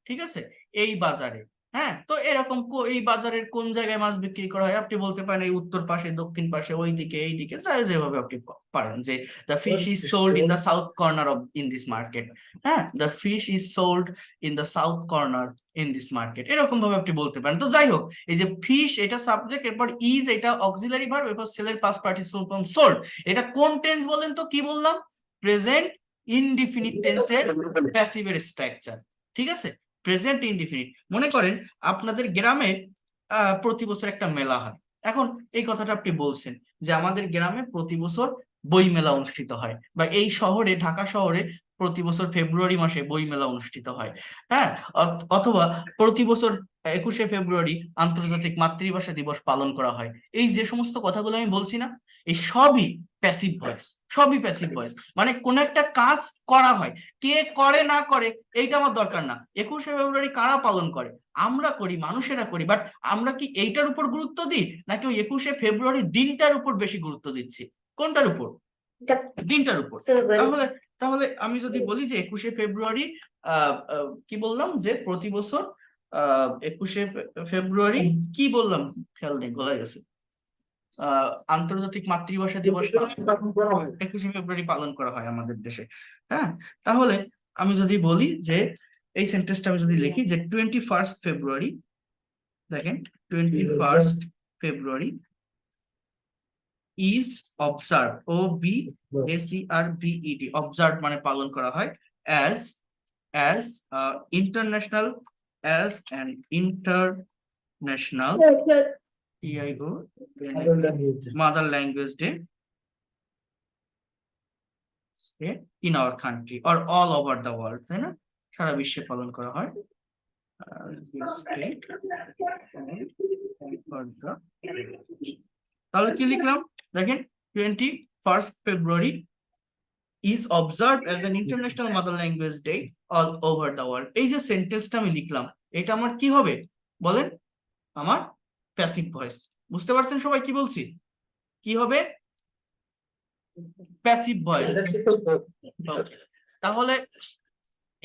ঠিক আছে, এই বাজারে। হ্যাঁ, তো এরকম এই বাজারের কোন জায়গায় মাছ বিক্রি করা হয়? আপনি বলতে পারেন এই উত্তর পাশে, দক্ষিণ পাশে, ওই দিকে, এই দিকে, যেভাবে আপনি পারেন। যে the fish is sold in the south corner of in this market. হ্যাঁ, the fish is sold in the south corner in this market, এরকম ভাবে আপনি বলতে পারেন। তো যাই হোক, এই যে ফিশ এটা সাবজেক্ট, এরপর ইজ এটা অক্সিলারি ভার্ব, এরপর সেলের পাস্ট পার্টিসিপল ফর্ম সোল্ড। এটা কোন টেন্স বলেন তো? কি বললাম? প্রেজেন্ট ইনডিফিনিট টেন্সের প্যাসিভের স্ট্রাকচার, ঠিক আছে, প্রেজেন্ট ইনডিফিনিট। মনে করেন আপনাদের গ্রামে প্রতি বছর একটা মেলা হয়। এখন এই কথাটা আপনি বলছেন যে আমাদের গ্রামে প্রতি বছর বই মেলা অনুষ্ঠিত হয়, বা এই শহরে, ঢাকা শহরে প্রতি বছর ফেব্রুয়ারি মাসে বই মেলা অনুষ্ঠিত হয়। হ্যাঁ, অথবা প্রতি বছর 21শে ফেব্রুয়ারি আন্তর্জাতিক মাতৃভাষা দিবস পালন করা হয়। এই যে সমস্ত কথাগুলো আমি বলছি না, এই সবই প্যাসিভ ভয়েস, সবই প্যাসিভ ভয়েস। মানে কোন একটা কাজ করা হয়, কে করে না করে এইটা আমার দরকার না। 21শে ফেব্রুয়ারি কারা পালন করে? আমরা করি, মানুষেরা করি। বাট আমরা কি এইটার উপর গুরুত্ব দিই, নাকি ওই 21শে ফেব্রুয়ারি দিনটার উপর বেশি গুরুত্ব দিচ্ছি? কোনটার উপর? দিনটার উপর। তাহলে তাহলে আমি যদি বলি যে 21শে ফেব্রুয়ারি কি বললাম, যে প্রতি বছর 21শে ফেব্রুয়ারি কি বললাম খেয়াল নেই, ভুলে গেছে, আন্তর্জাতিক মাতৃভাষা দিবস 21শে ফেব্রুয়ারি পালন করা হয় আমাদের দেশে। হ্যাঁ, তাহলে আমি যদি বলি যে এই সেন্টেন্সটা আমি যদি লিখি যে 21st ফেব্রুয়ারি, দেখেন 21st February is observe, O B S E R B E D, observe মানে পালন করা হয়, as international, as an international mother language day in our country or all over the world, তাই না? সারা বিশ্বে পালন করা হয়। তাহলে কি লিখলাম? দেখেন 21st February is observed as an international mother language day all over the world। এই যে সেন্টেন্সটা আমি লিখলাম, এটা আমার কি হবে বলেন? আমার প্যাসিভ ভয়েস। বুঝতে পারছেন সবাই কি বলছি? কি হবে? Passive voice. তাহলে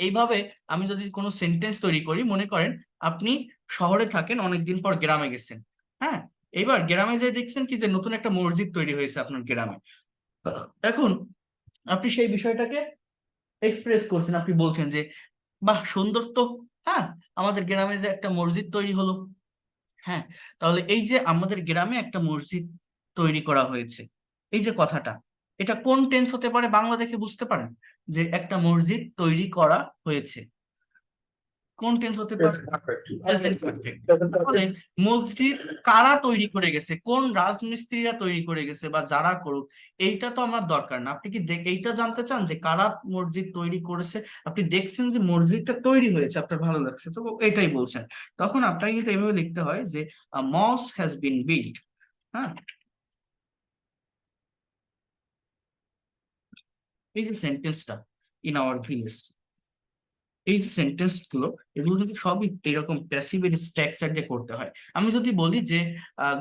এইভাবে আমি যদি কোনো সেন্টেন্স তৈরি করি, মনে করেন আপনি শহরে থাকেন, অনেকদিন পর গ্রামে গেছেন। হ্যাঁ, এবার গ্রামে যে দেখছেন কি যে নতুন একটা মসজিদ তৈরি হয়েছে আপনার গ্রামে। এখন আপনি সেই বিষয়টাকে এক্সপ্রেস করছেন, আপনি বলছেন যে বাহ সুন্দর তো, হ্যাঁ আমাদের গ্রামে যে একটা মসজিদ তৈরি হলো। হ্যাঁ, তাহলে এই যে আমাদের গ্রামে একটা মসজিদ তৈরি করা হয়েছে, এই যে কথাটা, এটা কোন টেন্স হতে পারে বাংলা দেখে বুঝতে পারেন যে একটা মসজিদ তৈরি করা হয়েছে? কোন টেন্স হতে পারে? Present perfect. তাহলে মসজিদ কারা তৈরি করে গেছে, কোন রাজমিস্ত্রিরা তৈরি করে গেছে, বা যারা করুক, এইটা তো আমার দরকার না। আপনি কি এইটা জানতে চান যে কারা মসজিদ তৈরি করেছে? আপনি দেখছেন যে মসজিদটা তৈরি হয়েছে, আপনার ভালো লাগছে, তো এটাই বলছেন। তখন আপনাকে কিন্তু এইভাবে লিখতে হয় যে mosque has been built। হ্যাঁ, এই যে সেন্টেন্সটা, ইন আওয়ার ভিলেজ, এই যে সেন্টেন্স গুলো, এগুলো কিন্তু সবই এরকম প্যাসিভের স্ট্রাকচার দিয়ে করতে হয়। আমি যদি বলি যে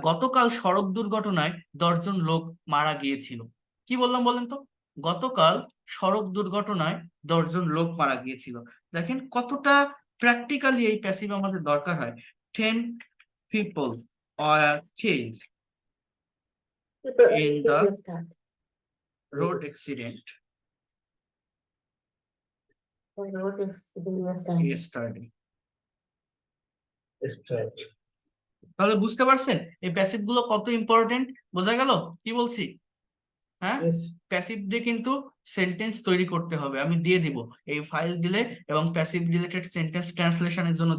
গতকাল সড়ক দুর্ঘটনায় 10 জন লোক মারা গিয়েছিল, কি বললাম বলেন তো? গতকাল সড়ক দুর্ঘটনায় 10 জন লোক মারা গিয়েছিল। দেখেন কতটা প্র্যাকটিক্যালি এই প্যাসিভ আমাদের দরকার হয়। 10 people are killed in the road accident yesterday. তাহলে বুঝতে পারছেন এই প্যাসিভ গুলো কত ইম্পর্টেন্ট? বোঝা গেল কি বলছি? হ্যাঁ, Yes. প্যাসিভ দিয়ে কিন্তু সেন্টেন্স তৈরি করতে হবে। আমি দিয়ে দিব এই ফাইল দিলে, এবং প্যাসিভ রিলেটেড সেন্টেন্স ট্রান্সলেশনের জন্য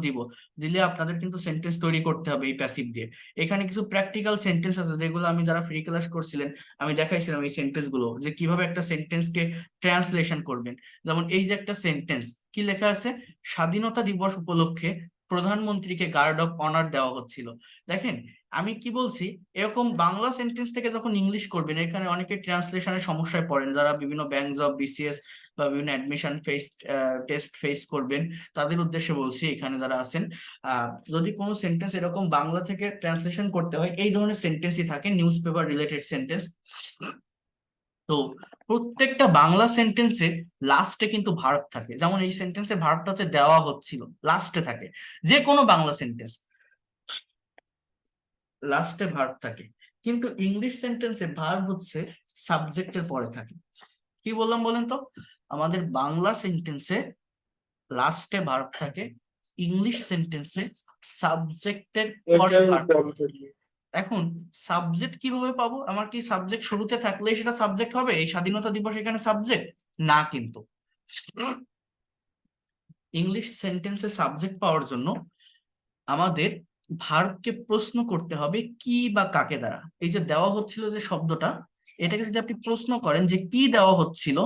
দিলে আপনাদের কিন্তু সেন্টেন্স তৈরি করতে হবে এই প্যাসিভ দিয়ে। এখানে কিছু প্র্যাকটিক্যাল সেন্টেন্স আছে যেগুলো আমি, যারা ফ্রি ক্লাস করছিলেন আমি দেখাইছিলাম এই সেন্টেন্স গুলো, যে কিভাবে একটা সেন্টেন্সকে ট্রান্সলেশন করবেন। যেমন এই যে একটা সেন্টেন্স, কি লেখা আছে? স্বাধীনতা দিবস উপলক্ষে প্রধানমন্ত্রীকে গার্ড অফ অনার দেওয়া হচ্ছিল। দেখেন আমি কি বলছি, এরকম বাংলা সেন্টেন্স থেকে যখন ইংলিশ করবেন, এখানে অনেকে ট্রান্সলেশনের সমস্যায় পড়েন, যারা বিভিন্ন ব্যাংক জব, বিসিএস বা বিভিন্ন অ্যাডমিশন টেস্ট ফেস করবেন, তাদের উদ্দেশ্যে বলছি এখানে যারা আছেন, যদি কোনো সেন্টেন্স এরকম বাংলা থেকে ট্রান্সলেশন করতে হয়, এই ধরনের সেন্টেন্সই থাকে নিউজ পেপার রিলেটেড সেন্টেন্স। তো প্রত্যেকটা বাংলা সেন্টেন্সে লাস্টে কিন্তু ভার্ব থাকে। যেমন এই সেন্টেন্সে ভার্বটা হচ্ছে দেওয়া হচ্ছিল, লাস্টে থাকে। যে কোনো বাংলা সেন্টেন্স লাস্টে ভার্ব থাকে, কিন্তু ইংলিশ সেন্টেন্সে ভার্ব হচ্ছে সাবজেক্টের পরে থাকে। কি বললাম বলেন তো? আমাদের বাংলা সেন্টেন্সে লাস্টে ভার্ব থাকে, ইংলিশ সেন্টেন্সে সাবজেক্টের পরে ভার্ব থাকে। এখন সাবজেক্ট কিভাবে পাবো? আমার কি সাবজেক্ট শুরুতে থাকলে সেটা সাবজেক্ট হবে? এই স্বাধীনতা দিবস এখানে সাবজেক্ট না, কিন্তু ইংলিশ সেন্টেন্সে সাবজেক্ট পাওয়ার জন্য আমাদের ভার্বকে প্রশ্ন করতে হবে কি বা কাকে দ্বারা। এই যে দেওয়া হচ্ছিল যে শব্দটা, এটাকে যদি আপনি প্রশ্ন করেন যে কি দেওয়া হচ্ছিল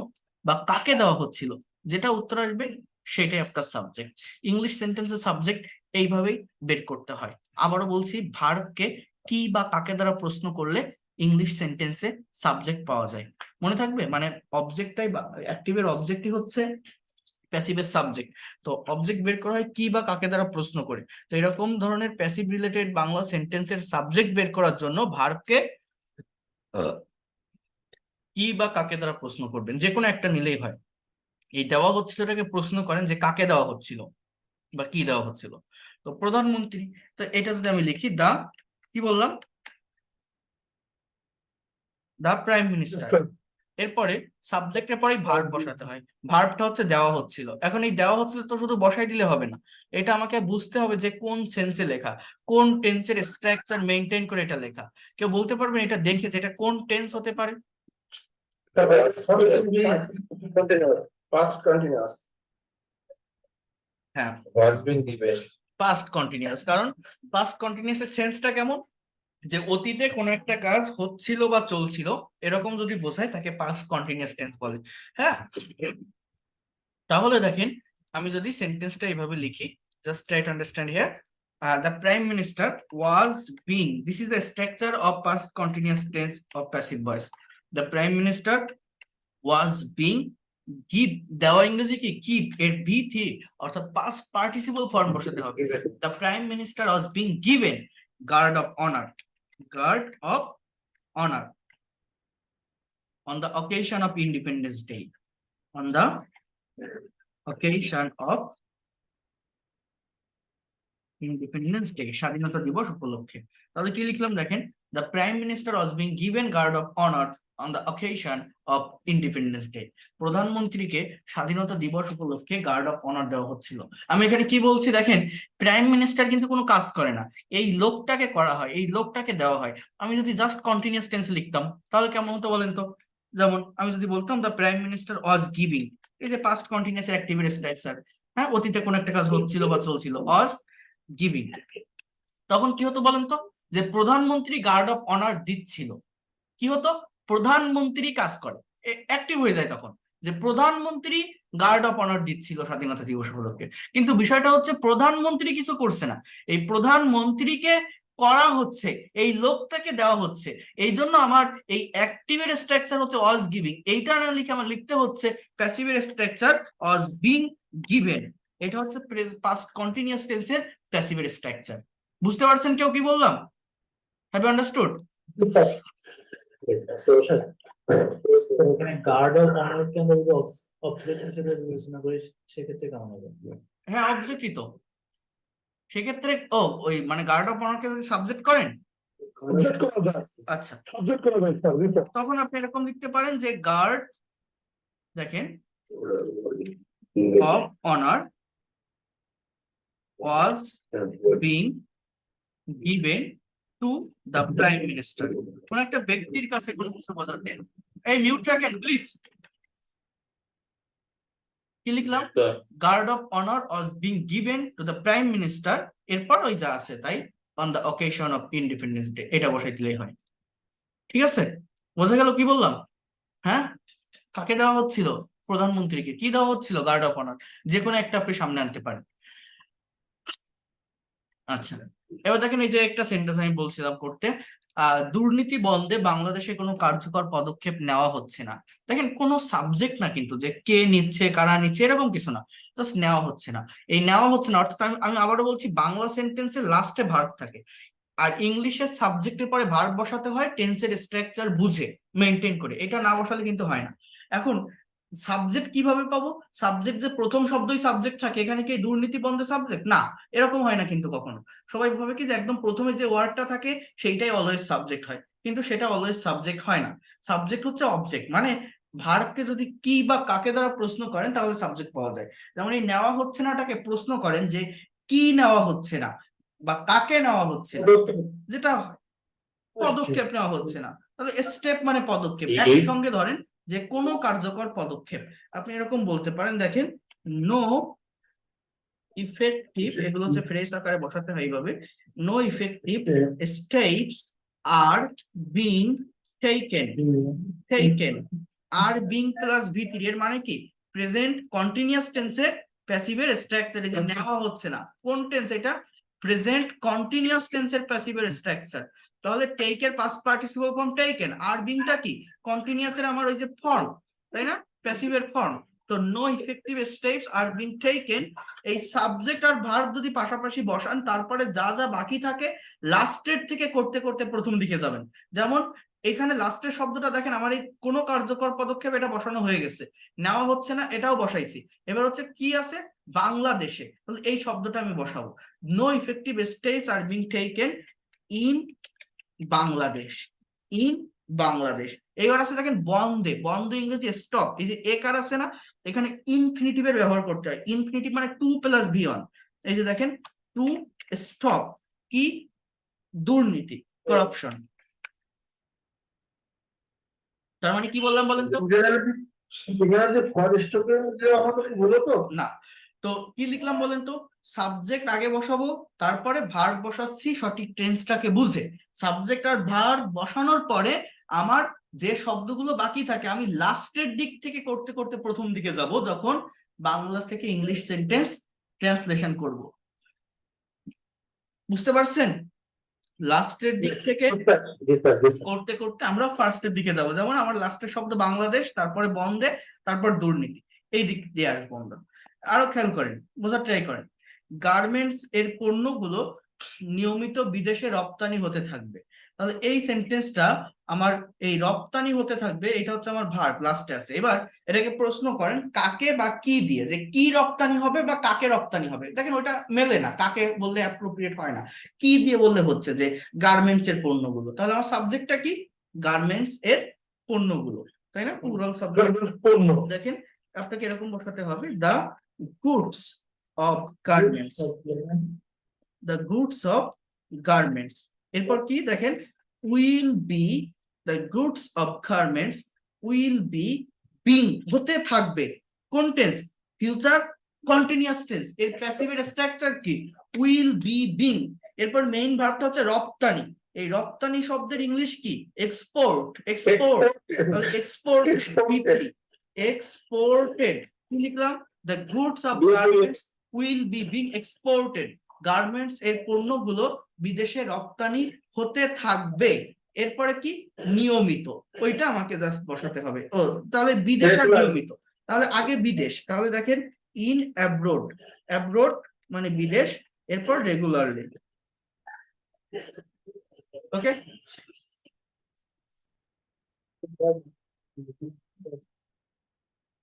বা কাকে দেওয়া হচ্ছিল, যেটা উত্তর আসবে সেটাই আপনার সাবজেক্ট। ইংলিশ সেন্টেন্সের সাবজেক্ট এইভাবেই বের করতে হয়। আবারও বলছি, ভার্বকে কি বা কাকে দ্বারা প্রশ্ন করলে ইংলিশ সেন্টেন্সে সাবজেক্ট পাওয়া যায়। মনে থাকবে, মানে অবজেক্টটাই, অ্যাক্টিভের অবজেক্টই হচ্ছে প্যাসিভের সাবজেক্ট। তো অবজেক্ট বের করা হয় কি বা কাকে দ্বারা প্রশ্ন করে। তো এরকম ধরনের প্যাসিভ রিলেটেড বাংলা সেন্টেন্সের সাবজেক্ট বের করার জন্য ভার্বকে কি বা কাকে দ্বারা প্রশ্ন করবেন, যে কোনো একটা নিলেই হয়। এই দেওয়া হচ্ছিল এটাকে প্রশ্ন করেন যে কাকে দেওয়া হচ্ছিল বা কি দেওয়া হচ্ছিল। তো প্রধানমন্ত্রী, তো এটা যদি আমি লিখি দা, কি বললাম, দা প্রাইম মিনিস্টার, এরপরে সাবজেক্টের পরে ভার্ব বসাতে হয়। ভার্বটা হচ্ছে দেওয়া হচ্ছিল। এখন এই দেওয়া হচ্ছিল তো শুধু বসাই দিলে হবে না, এটা আমাকে বুঝতে হবে যে কোন সেন্সে লেখা, কোন টেন্সের স্ট্রাকচার মেইনটেইন করে এটা লেখা। কেউ বলতে পারবেন এটা দেখে যে এটা কোন টেন্স হতে পারে? Past continuous. হ্যাঁ, Was been given. Past continuous. কারণ পাস্ট কন্টিনিউয়াস এর সেন্সটা কেমন, যে অতীতে কোনো একটা কাজ হচ্ছিল বা চলছিল, এরকম যদি বোঝায় তাকে পাস্ট কন্টিনিউয়াস টেন্স বলে। হ্যাঁ, তাহলে দেখেন আমি যদি সেন্টেন্সটা এইভাবে লিখি, just try to understand here, the prime minister was being, this is the structure of past continuous tense of passive voice. The prime minister was being, give দেওয়া ইংরেজি কি keep, এর be থ্রি অর্থাৎ past participle form বসাতে হবে। The prime minister was being given guard of honor, guard of honor on the occasion of Independence Day, on the occasion of independence day, স্বাধীনতা দিবস উপলক্ষে। তাহলে কি লিখলাম দেখেন, the prime minister was being given guard of honour on the occasion of independence day. প্রধানমন্ত্রীকে স্বাধীনতা দিবস উপলক্ষে গার্ড অফ অনার দেওয়া হচ্ছিল। আমি এখানে কি বলছি দেখেন, প্রাইম মিনিস্টার কিন্তু কোনো কাজ করে না, এই লোকটাকে করা হয়, এই লোকটাকে দেওয়া হয়। আমি যদি জাস্ট কন্টিনিউয়াস টেন্স লিখতাম তাহলে কেমন হতো বলেন তো? যেমন আমি যদি বলতাম the prime minister was giving, এই যে পাস্ট কন্টিনিউয়াস অ্যাক্টিভ স্ট্রাকচার, হ্যাঁ, অতীতে কোন একটা কাজ হচ্ছিল বা চলছিল, ওয়াজ গিভিং, তখন কি হতো বলেন তো? যে প্রধানমন্ত্রী গার্ড অফ অনার দিচ্ছিল। কি হতো? প্রধানমন্ত্রী কাজ করে, অ্যাক্টিভ হয়ে যায় তখন, যে প্রধানমন্ত্রী গার্ড অফ অনার দিচ্ছিল স্বাধীনতা দিবস উপলক্ষে। কিন্তু বিষয়টা হচ্ছে প্রধানমন্ত্রী কিছু করছে না, এই প্রধানমন্ত্রীকে করা হচ্ছে, এই লোকটাকে দেওয়া হচ্ছে। এই জন্য আমার এই অ্যাক্টিভের স্ট্রাকচার হচ্ছে ওয়াজ গিভিং, এইটা না লিখে আমার লিখতে হচ্ছে প্যাসিভের স্ট্রাকচার ওয়াজ বিং গিভেন। এটা হচ্ছে পাস্ট কন্টিনিউয়াস টেন্সের প্যাসিভের স্ট্রাকচার। বুঝতে পারছেন কেউ কি বললাম? Have you understood? এখানে গার্ড অফ অনার কে আমরা যদি অবজেক্ট হিসেবে বিবেচনা করি সেক্ষেত্রে কেমন হবে? হ্যাঁ, অবজেক্টই তো। সেক্ষেত্রে ওই মানে গার্ড অফ অনারকে যদি সাবজেক্ট করেন, আচ্ছা, তখন আপনি এরকম লিখতে পারেন যে গার্ড, দেখেন, of honour was being given to the prime minister। কোন একটা ব্যক্তির কাছে কোনো কিছু বোঝাতে, এই মিউট রাখেন প্লিজ। কি লিখলাম? Guard of honour was being given to the prime minister, এরপর ওই যা আছে তাই, on the occasion of independence day, এটা বসাই দিলেই হয়। ঠিক আছে, বোঝা গেল কি বললাম? হ্যাঁ, কাকে দেওয়া হচ্ছিল? প্রধানমন্ত্রীকে। কি দেওয়া হচ্ছিল? Guard of honour. যে কোনো একটা আপনি সামনে আনতে পারেন। আচ্ছা, এবার দেখেন এই যে একটা সেন্টেন্স আমি বলছিলাম করতে, দুর্নীতি বন্ধে বাংলাদেশে কোনো কার্যকর পদক্ষেপ নেওয়া হচ্ছে না। দেখেন কোনো সাবজেক্ট না কিন্তু, যে কে নিচ্ছে কারা নিচ্ছে এরকম কিছু না, জাস্ট নেওয়া হচ্ছে না। এই নেওয়া হচ্ছে না অর্থাৎ আমি আবারও বলছি, বাংলা সেন্টেন্সের লাস্টে ভার্ব থাকে, আর ইংলিশের সাবজেক্টের পরে ভার্ব বসাতে হয় টেন্সের স্ট্রাকচার বুঝে, মেনটেন করে। এটা না বসালে কিন্তু হয় না। এখন সাবজেক্ট কিভাবে পাবো? সাবজেক্ট যে প্রথম শব্দই সাবজেক্ট থাকে, এখানে কি দুর্নীতি বন্ধে সাবজেক্ট না, এরকম হয় না কিন্তু কখনো। সবাই ভাবে কি যে একদম প্রথমে যে ওয়ার্ডটা থাকে সেইটাই অলওয়েজ সাবজেক্ট হয়, কিন্তু সেটা অলওয়েজ সাবজেক্ট হয় না। সাবজেক্ট হচ্ছে অবজেক্ট, মানে ভার্বকে যদি কি বা কাকে দ্বারা প্রশ্ন করেন তাহলে সাবজেক্ট পাওয়া যায়। যেমন এই নেওয়া হচ্ছে নাটাকে প্রশ্ন করেন যে কি নেওয়া হচ্ছে না বা কাকে নেওয়া হচ্ছে না, যেটা পদক্ষেপ নেওয়া হচ্ছে না, তাহলে স্টেপ মানে পদক্ষেপ। একই সঙ্গে ধরেন যে কোনো কার্যকর পদক্ষেপ, আপনি এরকম বলতে পারেন, দেখেন, নো ইফেক্টিভ, এগুলো হচ্ছে ফ্রেজ আকারে বসাতে হয় এইভাবে, no effective steps are being taken. Taken are being plus ভি3, এর মানে কি? প্রেজেন্ট কন্টিনিউয়াস টেন্সের প্যাসিভের স্ট্রাকচার। এই যে নেওয়া হচ্ছে না, কোন টেন্স এটা? প্রেজেন্ট কন্টিনিউয়াস টেন্সের প্যাসিভের স্ট্রাকচার। তাহলে টেক এর পাস্ট পার্টিসিপল ফর্ম টেকেন, আর বিংটা কি? কন্টিনিউয়াস এর আমার ওই যে ফর্ম, তাই না, প্যাসিভের ফর্ম। তো no effective steps are being taken, এই সাবজেক্ট আর ভার্ব যদি পাশাপাশি বসান, তারপরে যা যা বাকি থাকে লাস্টের থেকে করতে করতে প্রথম দিকে যাবেন। যেমন এখানে লাস্টের শব্দটা দেখেন, আমার এই কোনো কার্যকর পদক্ষেপ, এটা বসানো হয়ে গেছে, নেওয়া হচ্ছে না এটাও বসাইছি, এবার হচ্ছে কি আছে? বাংলাদেশে, তাহলে এই শব্দটা আমি বসাবো, no effective steps are being taken in Bangladesh. In Bangladesh. এইবার আছে দেখেন বন্ধে, বন্ধ ইংরেজি স্টপ, এই যে একার আছে না, এখানে ইনফিনিটিভের ব্যবহার করতে হয়। ইনফিনিটিভ মানে টু প্লাস ভি অন। এই যে দেখেন, টু স্টপ কি? দুর্নীতি, করাপশন। তার মানে কি বললাম বলেন তো? না, তো কি লিখলাম বলেন তো? সাবজেক্ট আগে বসাবো, তারপরে ভার্ব বসাচ্ছি সঠিক টেন্সটাকে বুঝে। সাবজেক্ট আর ভার্ব বসানোর পরে আমার যে শব্দগুলো বাকি থাকে আমি লাস্টের দিক থেকে করতে করতে প্রথম দিকে যাব, যখন বাংলা থেকে ইংলিশ সেন্টেন্স ট্রান্সলেশন করব। বুঝতে পারছেন? লাস্টের দিক থেকে করতে করতে আমরা ফার্স্টের দিকে যাব। যেমন আমার লাস্টের শব্দ বাংলাদেশ, তারপরে বন্ধে, তারপর দুর্নীতি, এই দিক দিয়ে আসবো আমরা। আরো খেয়াল করেন, বোঝার ট্রাই করেন। গার্মেন্টস এর পণ্যগুলো নিয়মিত বিদেশে রপ্তানি হতে থাকবে। তাহলে এই সেন্টেন্সটা আমার এই রপ্তানি হতে থাকবে, এটা হচ্ছে আমার ভার্ব, লাস্টে আছে। এবার এটাকে প্রশ্ন করেন কাকে বা কি দিয়ে, যে কি রপ্তানি হবে বা কাকে রপ্তানি হবে। দেখেন ওটা মেলে না, কাকে বললে অ্যাপ্রোপ্রিয়েট হয় না, কি দিয়ে বললে হচ্ছে যে গার্মেন্টস এর পণ্যগুলো। তাহলে আমার সাবজেক্টটা কি? গার্মেন্টস এর পণ্যগুলো, তাই না, প্লুরাল সাবজেক্ট পণ্য। দেখেন আপনাকে এরকম বসাতে হবে, the goods of garments, the goods of garments। এরপর কি দেখেন, will be, the goods of garments will be being, হতে থাকবে। কোন টেন্স? Future continuous tense. এর প্যাসিভের স্ট্রাকচার কি? will be being। এরপর মেইন ভার্বটা হচ্ছে রপ্তানি। এই রপ্তানি শব্দের ইংলিশ কি? এক্সপোর্ট। এক্সপোর্ট, তাহলে এক্সপোর্ট, এক্সপোর্টেড। কি লিখলাম? the goods of garments will be being exported। Garments এর পণ্যগুলো বিদেশে রপ্তানি হতে থাকবে। এরপরে কি? নিয়মিত, ওইটা আমাকে জাস্ট বসাতে হবে। ও তাহলে বিদেশ আর নিয়মিত, তাহলে আগে বিদেশ। তাহলে দেখেন ইন অ্যাব্রোড, অ্যাব্রোড মানে বিদেশ, এরপর রেগুলারলি। ওকে,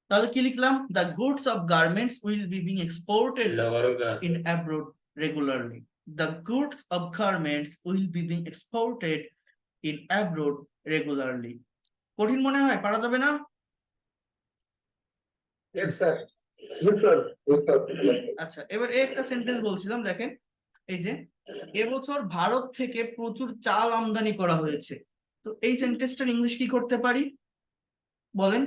তাহলে কি লিখলাম? The goods of garments will be being exported in abroad regularly. The goods of garments will be being exported in abroad regularly. কঠিন মনে হয়? পারা যাবে না? Yes, sir. Yes, sir. Yes, sir. আচ্ছা, এবার এই একটা সেন্টেন্স বলছিলাম, দেখেন এই যে এবছর ভারত থেকে প্রচুর চাল আমদানি করা হয়েছে। তো এই সেন্টেন্সটার ইংলিশ কি করতে পারি বলেন?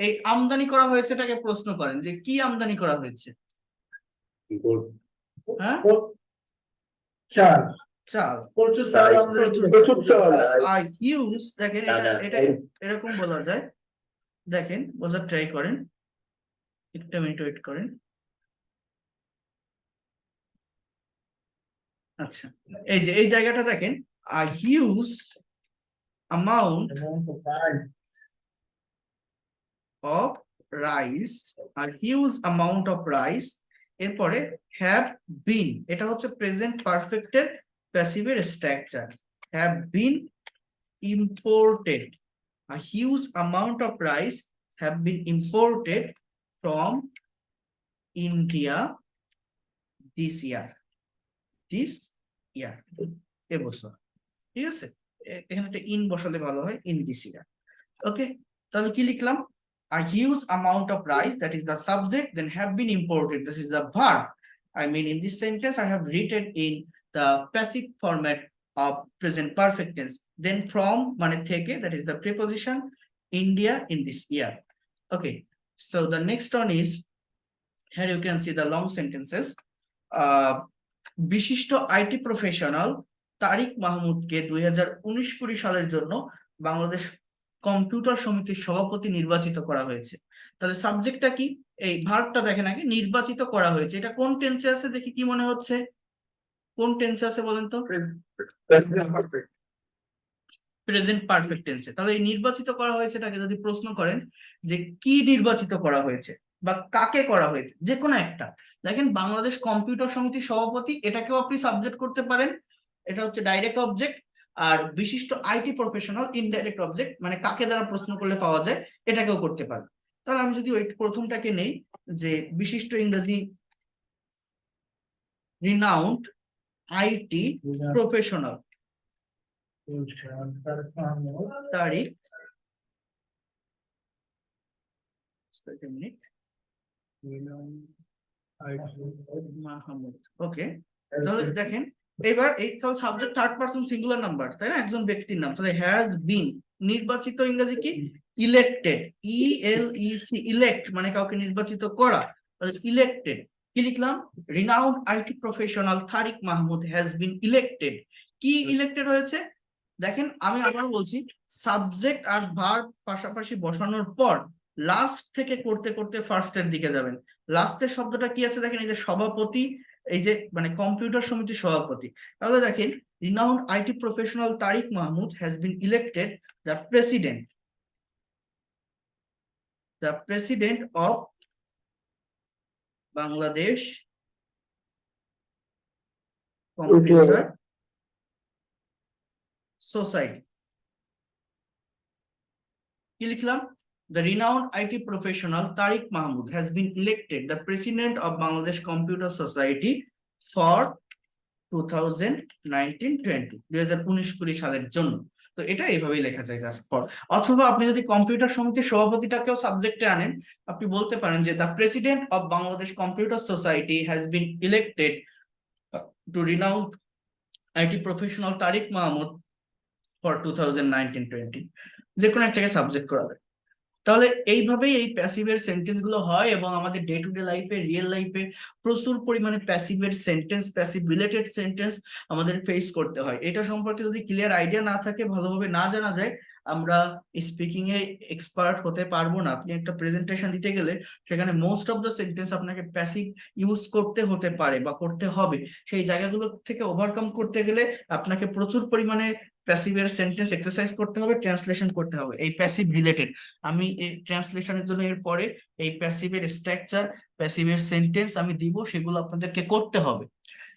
এই আমদানি করা হয়েছে এটাকে প্রশ্ন করেন যে কি আমদানি করা হয়েছে? হ্যাঁ, চাল। চাল। প্রচুর চাল আমাদের প্রচুর চাল। I use, দেখেন এটা এরকম বলা যায়, দেখেন বোঝার ট্রাই করেন, একটা মিনিট ওয়েট করেন। আচ্ছা, এই যে এই জায়গাটা দেখেন, a huge amount of rice, a huge amount of rice, এরপরে have been, এটা হচ্ছে প্রেজেন্ট পারফেক্টের প্যাসিভের structure, have been imported, a huge amount of rice have been imported from India this year, এবছর, ঠিক আছে? এখানে একটা ইন বসালে ভালো হয়, ইন দিস ইয়ার। ওকে, তাহলে কি লিখলাম? A huge amount of rice, that is the subject, then have been imported, this is the verb. I mean, in this sentence I have written in the passive format of present perfect tense, then from মানে থেকে, that is the preposition, India in this year. Okay, so the next one is, here you can see the long sentences. বিশিষ্ট IT professional তারিক মাহমুদকে 2019-20 সালের জন্য Bangladesh computer সমিতির সভাপতি নির্বাচিত করা হয়েছে। তাহলে সাবজেক্টটা কি? এই ভার্বটা দেখেন আগে, নির্বাচিত করা হয়েছে, এটা কোন টেন্সে আছে দেখি কি মনে হচ্ছে? কোন টেন্সে আছে বলেন তো? প্রেজেন্ট পারফেক্ট টেন্সে। তাহলে এই নির্বাচিত করা হয়েছে এটাকে যদি প্রশ্ন করেন যে কি নির্বাচিত করা হয়েছে বা কাকে করা হয়েছে, যে কোনো একটা, দেখেন বাংলাদেশ কম্পিউটার সমিতির সভাপতি, এটাকেও আপনি সাবজেক্ট করতে পারেন, এটা হচ্ছে ডাইরেক্ট অবজেক্ট। আর বিশিষ্ট আইটি প্রফেশনাল ইনডাইরেক্ট অবজেক্ট, মানে কাকে দ্বারা প্রশ্ন করলে পাওয়া যায়, এটাকেও করতে পারেন। তাহলে আমি যদি ওই প্রথমটাকে নেই, যে বিশিষ্ট ইংরেজি রিনাউন্ড আইটি প্রফেশনাল তারিক মাহমুদ। ওকে, তাহলে দেখেন এবার এই subject third person singular number, তাই না? একজন ব্যক্তির নাম। তাহলে হ্যাজ বিন, নির্বাচিত ইংরেজি কি? ইলেক্টেড, ELEC, ইলেক্ট মানে কাউকে নির্বাচিত করা, ইলেক্টেড। কি লিখলাম? Renowned IT professional Tariq Mahmud has been elected. কি ইলেক্টেড হয়েছে? দেখেন আমি আবার বলছি, সাবজেক্ট আর ভার্ব পাশাপাশি বসানোর পর লাস্ট থেকে করতে করতে ফার্স্টের দিকে যাবেন। লাস্টের শব্দটা কি আছে দেখেন, এই যে সভাপতি, এই যে মানে কম্পিউটার সমিতির সভাপতি। তাহলে দেখেন, renowned IT professional Tariq Mahmud has been elected the president of Bangladesh computer society. কি লিখলাম? The renowned IT professional Tariq Mahmood has been elected the president of Bangladesh Computer Society for 2019-20, 2019-20 সালের জন্য। তো এটা এইভাবেই লেখা যায় জাস্ট ফর। অথবা আপনি যদি কম্পিউটার সমিতির সভাপতিটাকেও সাবজেক্টে আনেন, আপনি বলতে পারেন যে the president of Bangladesh computer society has been elected to renowned IT professional Tariq Mahmud for 2019-20, যে কোনো একটাকে সাবজেক্ট করাবে। তাহলে এইভাবেই এই প্যাসিভের সেন্টেন্স গুলো হয়, এবং আমাদের ডে টু ডে লাইফে, রিয়েল লাইফে প্রচুর পরিমাণে প্যাসিভের সেন্টেন্স, প্যাসিভ রিলেটেড সেন্টেন্স আমাদের ফেস করতে হয়। এটা সম্পর্কে যদি ক্লিয়ার আইডিয়া না থাকে, ভালোভাবে না জানা যায়, আমরা স্পিকিং এ এক্সপার্ট হতে পারবো না। আপনি একটা প্রেজেন্টেশন দিতে গেলে সেখানে মোস্ট অফ দ্য সেন্টেন্স আপনাকে প্যাসিভ ইউজ করতে হতে পারে বা করতে হবে। সেই জায়গাগুলো থেকে ওভারকাম করতে গেলে আপনাকে প্রচুর পরিমাণে প্যাসিভের সেন্টেন্স এক্সারসাইজ করতে হবে, ট্রান্সলেশন করতে হবে এই প্যাসিভ রিলেটেড। আমি এই ট্রান্সলেশনের জন্য এর পরে এই প্যাসিভের স্ট্রাকচার, প্যাসিভের সেন্টেন্স আমি দিব, সেগুলো আপনাদেরকে করতে হবে।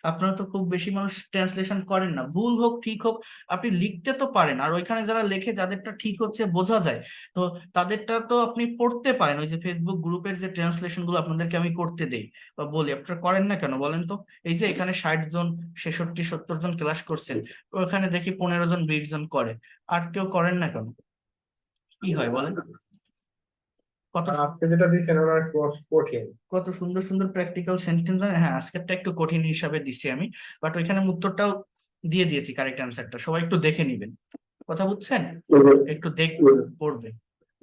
আপনারা তো খুব বেশি মানুষ ট্রান্সলেশন করেন না, ভুল হোক ঠিক হোক আপনি লিখতে তো পারেন, আর ওইখানে যারা লেখে যাদেরটা ঠিক হচ্ছে বোঝা যায়, তো তাদেরটা তো আপনি পড়তে পারেন। ওই যে ফেসবুক গ্রুপের যে ট্রান্সলেশন গুলো আপনাদেরকে আমি করতে দেই বা বলি, আপনারা করেন না কেন বলেন তো? এই যে এখানে 60 জন 66 70 জন ক্লাস করছেন, ওখানে দেখি 15 জন 20 জন করে, আর কেউ করেন না কেন? কি হয় বলেন? কত আজকে যেটা দিচ্ছেন ওরা একটু কঠিন। কত সুন্দর সুন্দর প্র্যাকটিক্যাল সেন্টেন্স। হ্যাঁ, আজকেরটা একটু কঠিন হিসাবে দিছি আমি, বাট ওইখানে আমি উত্তরটাও দিয়ে দিয়েছি, কারেক্ট অ্যান্সারটা, সবাই একটু দেখে নিবেন। কথা বুঝছেন? একটু পড়বে,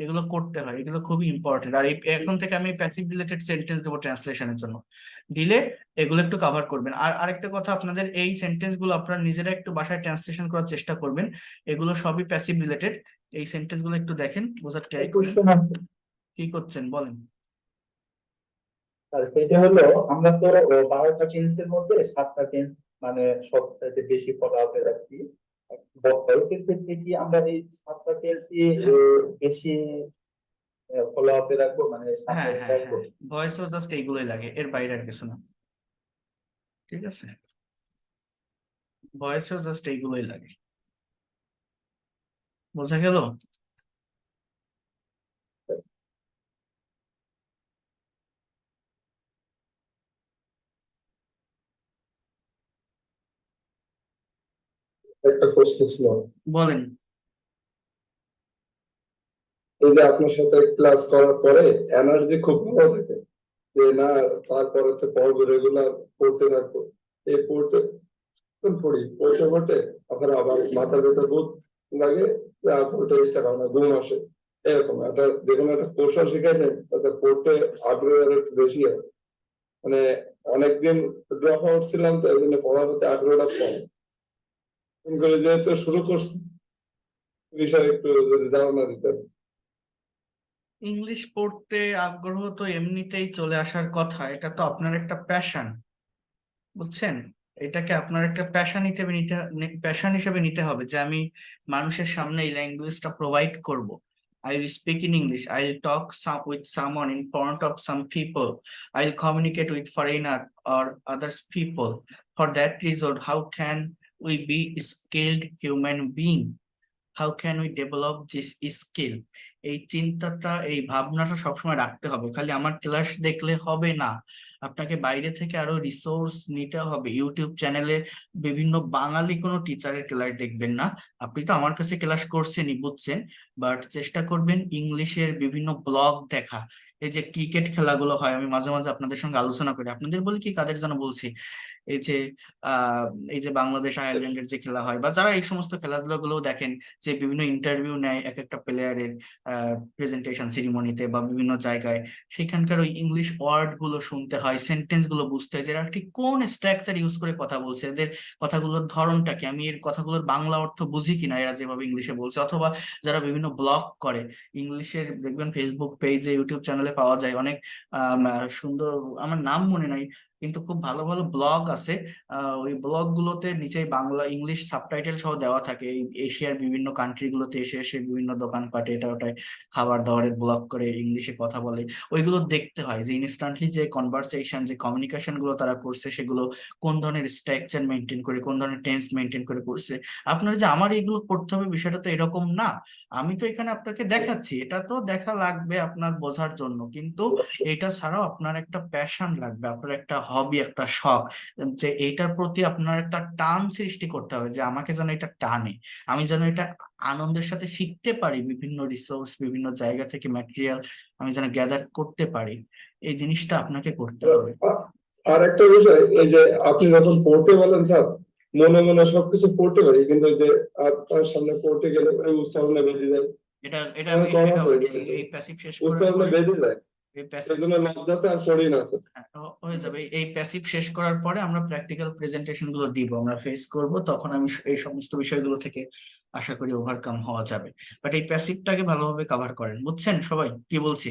এগুলো করতে হয়, এগুলো খুবই ইম্পর্টেন্ট। আর এখন থেকে আমি প্যাসিভ রিলেটেড সেন্টেন্স দেবো ট্রান্সলেশনের জন্য, দিলে এগুলো একটু কভার করবেন। আর আরেকটা কথা, আপনাদের এই সেন্টেন্স গুলো আপনারা নিজেরা একটু বাসায় ট্রান্সলেশন করার চেষ্টা করবেন, এগুলো সবই প্যাসিভ রিলেটেড। এই সেন্টেন্স গুলো একটু দেখেন, বোঝার ট্রাই করেন। কি করছেন বলেন? আর সেটা হলো, আমরা তো 12টা টেন্সের মধ্যে 7টা টেন্স মানে সবথেকে বেশি ফলো আপে রাখছি। ভয়েসের ক্ষেত্রে কি আমরা এই 7টা টেন্সই বেশি ফলো আপে রাখবো, মানে সামনে হ্যাঁ হ্যাঁ রাখবো? হ্যাঁ, ভয়েসও জাস্ট এইগুলোই লাগে, এর বাইরে আর কিছু না। ঠিক আছে, ভয়েসও জাস্ট এইগুলোই লাগে, বোঝা গেল? একটা প্রশ্ন ছিল, বলেন। এই যে আপনার সাথে ক্লাস করার পরে এনার্জি খুব ভালো থাকে, যে না তারপরে তো পর্ব রেগুলার পড়তে থাকবো, এই পড়তে পড়তে পড়তে আবার মাথার ভেতর বুধ লাগে, আর পড়তে ইচ্ছা করে না, ঘুম আসে। এরকম একটা যে কোনো একটা কৌশল শিখে দেন, তাতে পড়তে আগ্রহ আরো একটু বেশি হয়। মানে অনেকদিন ড্রপ আউট ছিলাম, তো এই জন্য পড়ার প্রতি আগ্রহটা কম, করে যেহেতু শুরু করছি, বিষয়ে একটু যদি ধারণা দিতেন। ইংলিশ পড়তে আগ্রহ তো এমনিতেই চলে আসার কথা, এটা তো আপনার একটা প্যাশন, বুঝছেন? এটাকে আপনার একটা প্যাশন হিসেবে নিতে হবে, যে আমি মানুষের সামনে এই ল্যাঙ্গুয়েজটা প্রোভাইড করব। I will speak in English. I'll talk with someone in front of some people. I'll communicate with foreigner or others people. For that reason, how can we be skilled human being? How can we develop this skill? এই চিন্তাটা, এই ভাবনাটা সবসময় রাখতে হবে। খালি আমার class দেখলে হবে না, আপনাকে বাইরে থেকে আরো রিসোর্স নিতে হবে। ইউটিউব চ্যানেলে বিভিন্ন বাঙালি কোনো টিচারের ক্লাস দেখবেন না, আপনি তো আমার কাছে ক্লাস করছেনই, বুঝছেন, বাট চেষ্টা করবেন ইংলিশের বিভিন্ন ব্লগ দেখা। এই যে ক্রিকেট খেলাগুলো হয়, আমি মাঝে মাঝে আপনাদের সঙ্গে আলোচনা করি, আপনাদের বলি কি, কাদের যেন বলছি, এই যে এই যে বাংলাদেশ আয়ারল্যান্ডের যে খেলা হয়, বা যারা এই সমস্ত খেলাধুলা গুলো দেখেন, যে বিভিন্ন ইন্টারভিউ নেয় এক একটা প্লেয়ারের প্রেজেন্টেশন সেরিমনিতে বা বিভিন্ন জায়গায়, সেখানকার ওই ইংলিশ ওয়ার্ড গুলো শুনতে হয়, সেন্টেন্স গুলো বুঝতে হয়, যে এরা ঠিক কোন স্ট্রাকচার ইউজ করে কথা বলছে, এদের কথাগুলোর ধরনটা কি, আমি এর কথাগুলোর বাংলা অর্থ বুঝি কিনা এরা যেভাবে ইংলিশে বলছে। অথবা যারা বিভিন্ন ব্লগ করে ইংলিশের, দেখবেন ফেসবুক পেজে ইউটিউব চ্যানেলে পাওয়া যায় অনেক সুন্দর, আমার নাম মনে নাই, কিন্তু খুব ভালো ভালো ব্লগ আছে। ওই ব্লগ গুলোতে নিচে বাংলা ইংলিশ সাবটাইটেল সহ দেওয়া থাকে, এই এশিয়ার বিভিন্ন কান্ট্রি গুলোতে এসে এসে বিভিন্ন দোকানপাটে এটা ওটায় খাবার দাবারের ব্লগ করে ইংলিশে কথা বলে। ওইগুলো দেখতে হয় যে ইনস্ট্যান্টলি যে কনভারসেশন, যে কমিউনিকেশন গুলো তারা করছে, সেগুলো কোন ধরনের স্ট্রাকচার মেনটেন করে, কোন ধরনের টেন্স মেনটেন করে করছে। আপনার যে আমার এগুলো পড়তে হবে বিষয়টা তো এরকম না, আমি তো এখানে আপনাকে দেখাচ্ছি, এটা তো দেখা লাগবে আপনার বোঝার জন্য, কিন্তু এটা ছাড়াও আপনার একটা প্যাশন লাগবে, আপনার একটা হবি, একটা শখ, যে এইটার প্রতি আপনার একটা টান সৃষ্টি করতে হবে, যে আমাকে যেন এটা টানে, আমি যেন এটা আনন্দের সাথে শিখতে পারি, বিভিন্ন রিসোর্স বিভিন্ন জায়গা থেকে ম্যাটেরিয়াল আমি যেন গ্যাদার করতে পারি, এই জিনিসটা আপনাকে করতে হবে। আর একটা বিষয়, এই যে আপনি যখন পড়তে বলেন স্যার, মনে মনে সবকিছু পড়তে পারি, কিন্তু ওই যে আপনার সামনে পড়তে গেলে ওই উচ্চারণে বেঁধে যায়, এটা এটা অনেক কম আছে, এই প্যাসিভ শেষ করার উচ্চারণে পরে, বেঁধে যায়, এই প্যাসিভ সেজন্য লজ্জাতে আর পড়ি না। হয়ে যাবে। এই প্যাসিভ শেষ করার পরে আমরা প্র্যাকটিক্যাল প্রেজেন্টেশন গুলো দিব, আমরা ফেস করব, তখন আমি এই সমস্ত বিষয়গুলো থেকে আশা করি ওভারকাম হওয়া যাবে। বাট এই প্যাসিভটাকে ভালোভাবে কভার করেন, বুঝছেন সবাই কি বলছি?